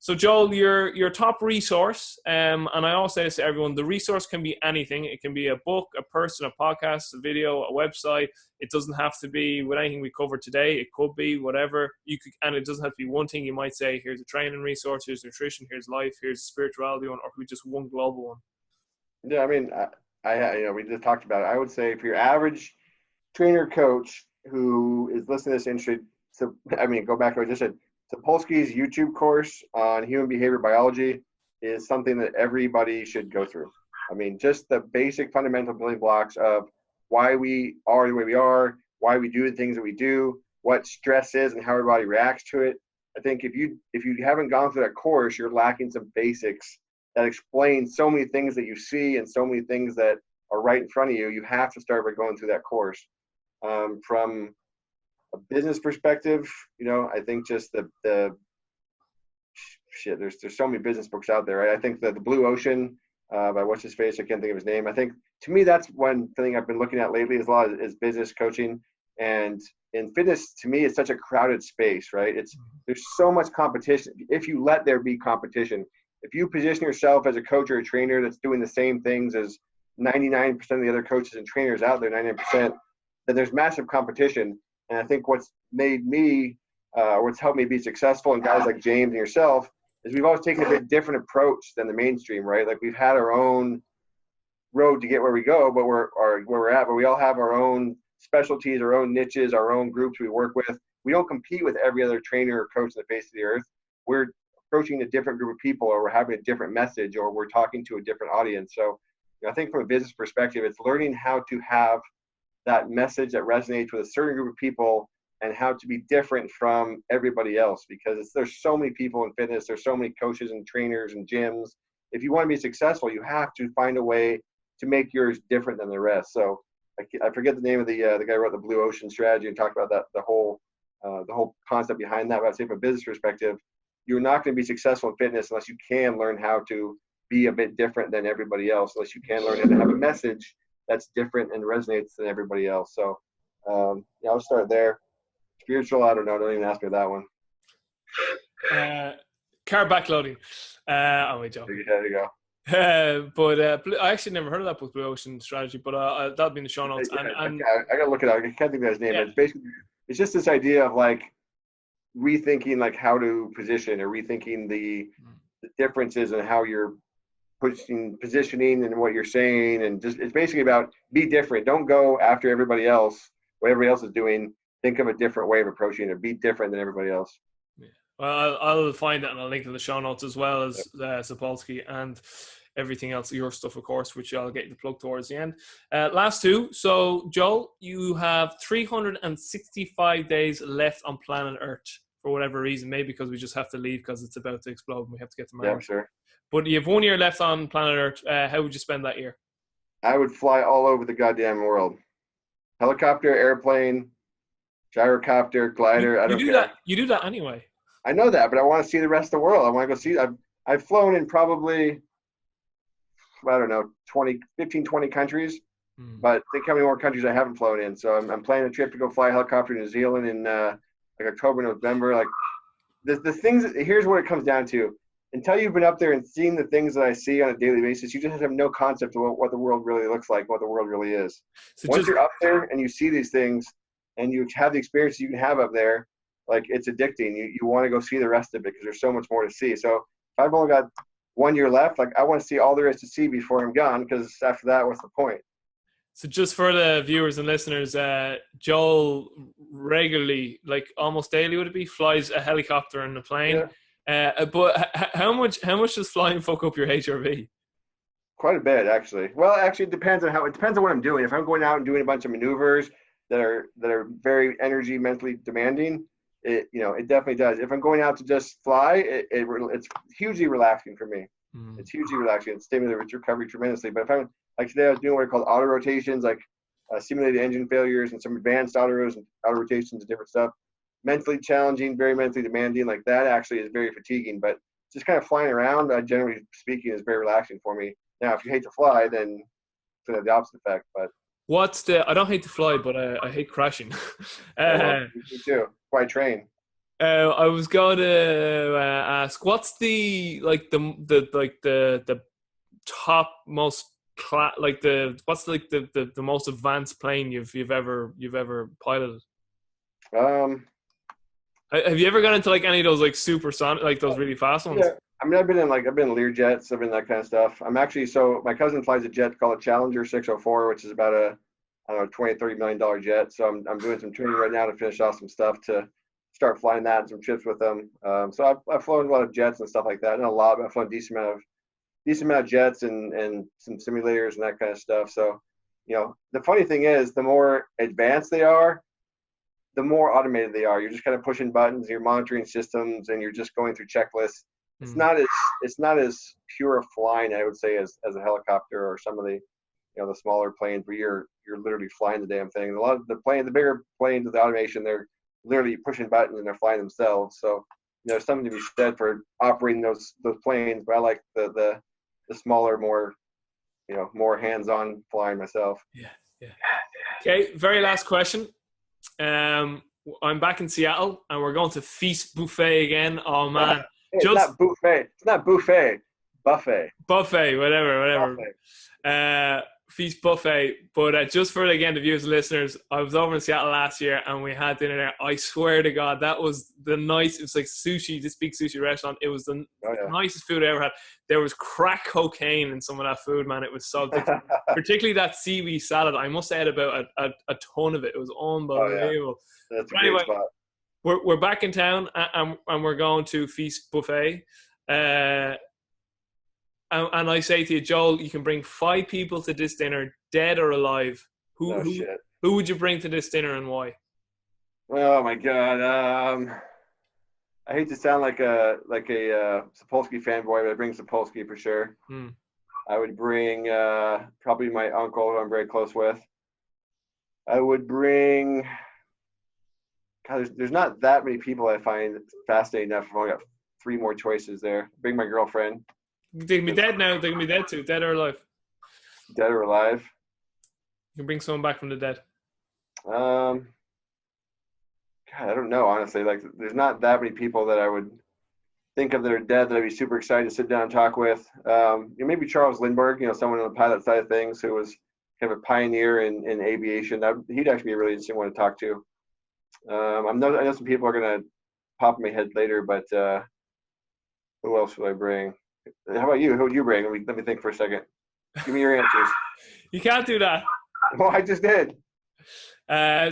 So Joel, your top resource, and I always say this to everyone, the resource can be anything. It can be a book, a person, a podcast, a video, a website. It doesn't have to be with anything we covered today. It could be whatever you could, and it doesn't have to be one thing. You might say, here's a training resource, here's nutrition, here's life, here's a spirituality one, or could be just one global one. Yeah, I mean, we just talked about it. I would say for your average trainer coach who is listening to this industry, so go back to what I just said. Sapolsky's YouTube course on human behavior biology is something that everybody should go through. I mean, just the basic fundamental building blocks of why we are the way we are, why we do the things that we do, what stress is and how our body reacts to it. I think if you haven't gone through that course, you're lacking some basics that explain so many things that you see and so many things that are right in front of you. You have to start by going through that course. From a business perspective, I think just the shit. There's so many business books out there. Right? I think the Blue Ocean by what's his face, I can't think of his name. I think to me that's one thing I've been looking at lately is a lot is business coaching. And in fitness, to me, it's such a crowded space, right? There's so much competition. If you let there be competition, if you position yourself as a coach or a trainer that's doing the same things as 99% of the other coaches and trainers out there, 99%, then there's massive competition. And I think what's made me, what's helped me be successful, and guys like James and yourself, is we've always taken a bit different approach than the mainstream, right? Like we've had our own road to get where we go, but where we're at, but we all have our own specialties, our own niches, our own groups we work with. We don't compete with every other trainer or coach on the face of the earth. We're approaching a different group of people, or we're having a different message, or we're talking to a different audience. So I think from a business perspective, it's learning how to have that message that resonates with a certain group of people and how to be different from everybody else, because there's so many people in fitness. There's so many coaches and trainers and gyms. If you want to be successful, you have to find a way to make yours different than the rest. So I forget the name of the guy who wrote the Blue Ocean strategy and talked about that, the whole concept behind that. But I'd say from a business perspective, you're not going to be successful in fitness unless you can learn how to be a bit different than everybody else, unless you can learn how to have a message that's different and resonates than everybody else. So I'll start there. Spiritual, I don't know. Don't even ask me that one. Car backloading. I'm joking. There you go. But I actually never heard of that book, Blue Ocean Strategy, but that'll be in the show notes. I gotta look it up. I can't think of his name. Yeah. But it's just this idea of like rethinking like how to position, or rethinking the differences in how you're positioning and what you're saying, and just it's basically about be different. Don't go after everybody else, what everybody else is doing. Think of a different way of approaching it. Be different than everybody else. Yeah. Well, I'll find it and I'll link to the show notes, as well as Sapolsky and everything else, your stuff, of course, which I'll get you the plug towards the end. Last two. So, Joel, you have 365 days left on planet Earth for whatever reason. Maybe because we just have to leave because it's about to explode and we have to get to Mars. Yeah, sure. But you have 1 year left on planet Earth. How would you spend that year? I would fly all over the goddamn world. Helicopter, airplane, gyrocopter, glider. I don't care. You do that anyway. I know that, but I want to see the rest of the world. I want to go see. I've flown in probably, I don't know, 15, 20 countries. But think how many more countries I haven't flown in. So I'm planning a trip to go fly a helicopter to New Zealand in like October, November. Like the things. Here's what it comes down to. Until you've been up there and seen the things that I see on a daily basis, you just have no concept of what the world really looks like, what the world really is. So once you're up there and you see these things and you have the experience you can have up there, like it's addicting. You want to go see the rest of it because there's so much more to see. So if I've only got 1 year left, like I want to see all there is to see before I'm gone, because after that, what's the point? So just for the viewers and listeners, Joel regularly, like almost daily would it be, flies a helicopter and a plane. Yeah. But how much does flying fuck up your HRV? Quite a bit, actually. Well, actually, it depends on what I'm doing. If I'm going out and doing a bunch of maneuvers that are very energy mentally demanding, it definitely does. If I'm going out to just fly, it's hugely relaxing for me. It's hugely relaxing. It stimulates recovery tremendously. But if I'm like today, I was doing what are called auto rotations, like simulated engine failures and some advanced auto rotations and different stuff. Mentally challenging, very mentally demanding. Like that actually is very fatiguing. But just kind of flying around, generally speaking, is very relaxing for me. Now, if you hate to fly, then it's going to have the opposite effect. But I don't hate to fly, but I hate crashing. Me too. Why train? I was going to ask, what's the top most what's the most advanced plane you've ever piloted? Have you ever gone into like any of those like supersonic, like those really fast ones? Yeah. I mean, I've been in Learjets, I've been in that kind of stuff. I'm actually, so my cousin flies a jet called a Challenger 604, which is about a, I don't know, $20-30 million jet. So I'm doing some training right now to finish off some stuff to start flying that and some trips with them. So I've flown a lot of jets and stuff like that. Not a lot, but I've flown a decent amount decent amount of jets and some simulators and that kind of stuff. So, the funny thing is, the more advanced they are, the more automated they are. You're just kind of pushing buttons, you're monitoring systems, and you're just going through checklists. It's not as pure of flying, I would say, as a helicopter or some of the the smaller planes where you're literally flying the damn thing. A lot of the bigger planes with the automation, they're literally pushing buttons and they're flying themselves. So there's something to be said for operating those planes. But I like the smaller, more more hands-on flying myself. Yeah. Okay, very last question. I'm back in Seattle and we're going to Feast Buffet again. Oh man. It's not buffet. It's not buffet. Buffet. Buffet, whatever. Buffet. Feast Buffet. But just for, again, the viewers and listeners, I was over in Seattle last year and we had dinner there. I swear to God, that was the nice. It was like sushi, this big sushi restaurant. It was the nicest food I ever had. There was crack cocaine in some of that food, man. It was so different. Particularly that seaweed salad. I must have had about a ton of it. It was unbelievable. That's a great spot. We're back in town and we're going to Feast Buffet. And I say to you, Joel, you can bring 5 people to this dinner, dead or alive. Who would you bring to this dinner and why? Oh my God. I hate to sound like a Sapolsky fanboy, but I bring Sapolsky for sure. I would bring probably my uncle, who I'm very close with. I would bring. God, there's not that many people I find fascinating enough. I've only got 3 more choices there. Bring my girlfriend. They can be dead now. They can be dead too. Dead or alive. Dead or alive. You can bring someone back from the dead. God, I don't know, honestly. Like, there's not that many people that I would think of that are dead that I'd be super excited to sit down and talk with. Maybe Charles Lindbergh, someone on the pilot side of things who was kind of a pioneer in aviation. He'd actually be a really interesting one to talk to. I know some people are going to pop in my head later, but who else would I bring? How about you? Who would you bring? Let me think for a second. Give me your answers. You can't do that. Well, I just did.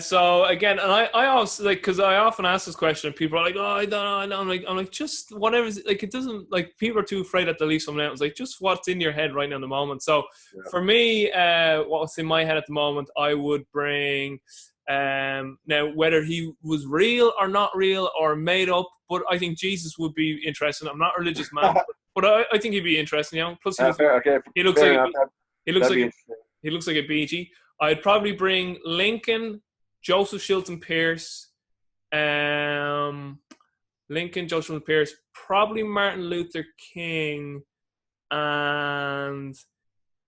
So again, and I also because I often ask this question, and people are like, "Oh, I don't know." I'm like, just whatever. It doesn't people are too afraid that they'll leave someone else. Like, just what's in your head right now in the moment. So for me, what's in my head at the moment, I would bring. Now, whether he was real or not real or made up, but I think Jesus would be interesting. I'm not a religious man, but I think he'd be interesting. Plus, he looks like a BG. I'd probably bring Lincoln, Joseph Shilton Pierce, probably Martin Luther King, and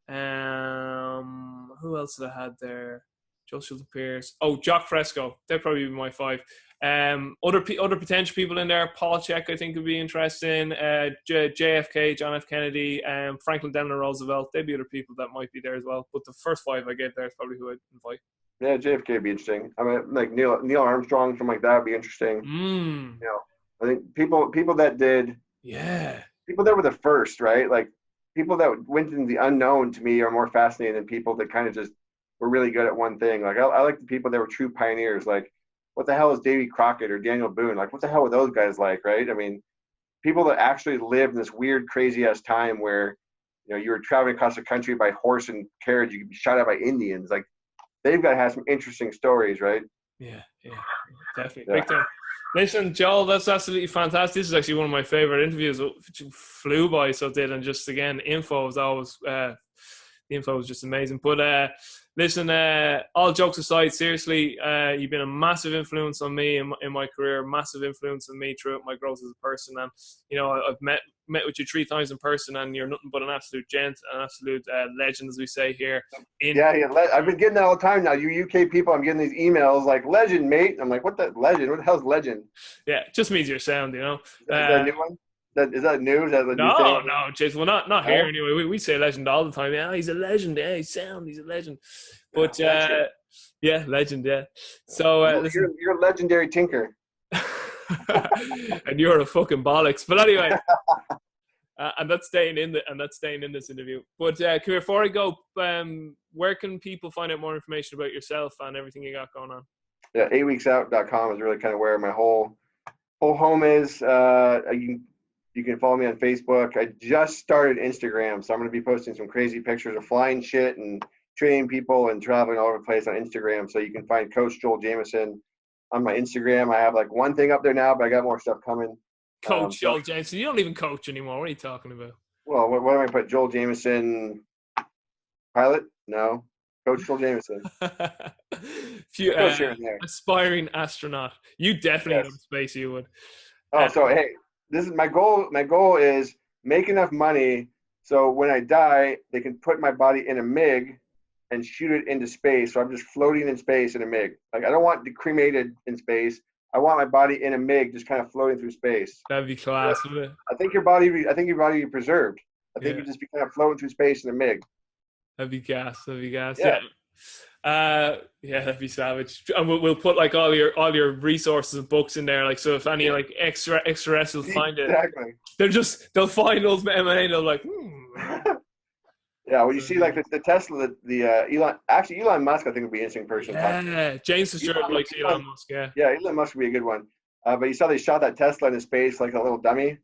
who else did I had there? Joseph Pierce. Oh, Jock Fresco. They'd probably be my 5. Other potential people in there. Paul Check, I think, would be interesting. JFK, John F. Kennedy, Franklin Delano Roosevelt. They'd be other people that might be there as well. But the first 5 I gave there is probably who I'd invite. Yeah, JFK would be interesting. I mean, like Neil Armstrong, something like that would be interesting. I think people that did. Yeah. People that were the first, right? Like, people that went into the unknown, to me, are more fascinating than people that kind of just were really good at one thing. Like, I like the people that were true pioneers. Like, what the hell is Davy Crockett or Daniel Boone? Like, what the hell were those guys like, right? I mean, people that actually lived in this weird, crazy-ass time where, you were traveling across the country by horse and carriage. You could be shot at by Indians. Like, they've got to have some interesting stories, right? Yeah, definitely. Big time. Listen, Joel, that's absolutely fantastic. This is actually one of my favorite interviews. It flew by, so it did. And just, again, info is always the info was just amazing. But listen, all jokes aside, seriously, you've been a massive influence on me in my career, massive influence on me throughout my growth as a person. And, I've met with you 3 times in person, and you're nothing but an absolute gent, an absolute legend, as we say here. I've been getting that all the time now. You UK people, I'm getting these emails like, legend, mate. I'm like, what the legend? What the hell's legend? Yeah, it just means your sound, Is that a new one? Is that new? Is that a new thing? No, Chase. Well, not here anyway. We say legend all the time. Yeah, he's a legend. Yeah, he's a legend. But yeah, legend. Yeah. So you're a legendary tinker. And you're a fucking bollocks. But anyway, and that's staying in this interview. But before I go, where can people find out more information about yourself and everything you got going on? Yeah, 8weeksout.com is really kind of where my whole home is. You can You can follow me on Facebook. I just started Instagram, so I'm going to be posting some crazy pictures of flying shit and training people and traveling all over the place on Instagram. So you can find Coach Joel Jamieson on my Instagram. I have like one thing up there now, but I got more stuff coming. Coach Joel Jamieson. You don't even coach anymore. What are you talking about? Well, what am I put? Joel Jamieson pilot? No. Coach Joel Jamieson. Few, aspiring astronaut. You definitely go to space, you would. Oh, so hey, this is my goal. My goal is make enough money so when I die, they can put my body in a MiG and shoot it into space. So I'm just floating in space in a MiG. Like I don't want cremated in space. I want my body in a MiG, just kind of floating through space. That'd be class, wouldn't it? I think your body be preserved. I think you just be kind of floating through space in a MiG. That'd be gas. Yeah. That'd be savage. And we'll put like all your resources and books in there. Like, so if any like extraterrestrials find it, they'll find those MMA and they'll like, Yeah, when you see like the Tesla, Elon Musk, I think would be an interesting person. Yeah, James is sure likes Elon Musk. Yeah, Elon Musk would be a good one. But you saw they shot that Tesla into space like a little dummy.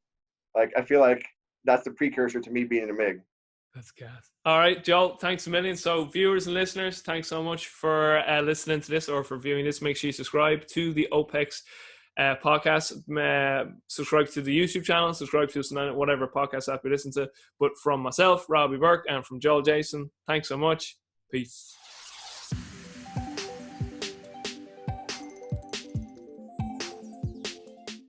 Like I feel like that's the precursor to me being in a MiG. That's gas. All right, Joel, thanks a million. So viewers and listeners, thanks so much for listening to this or for viewing this. Make sure you subscribe to the OPEX podcast. Subscribe to the YouTube channel. Subscribe to us on whatever podcast app you listen to. But from myself, Robbie Burke, and from Joel Jason, thanks so much. Peace.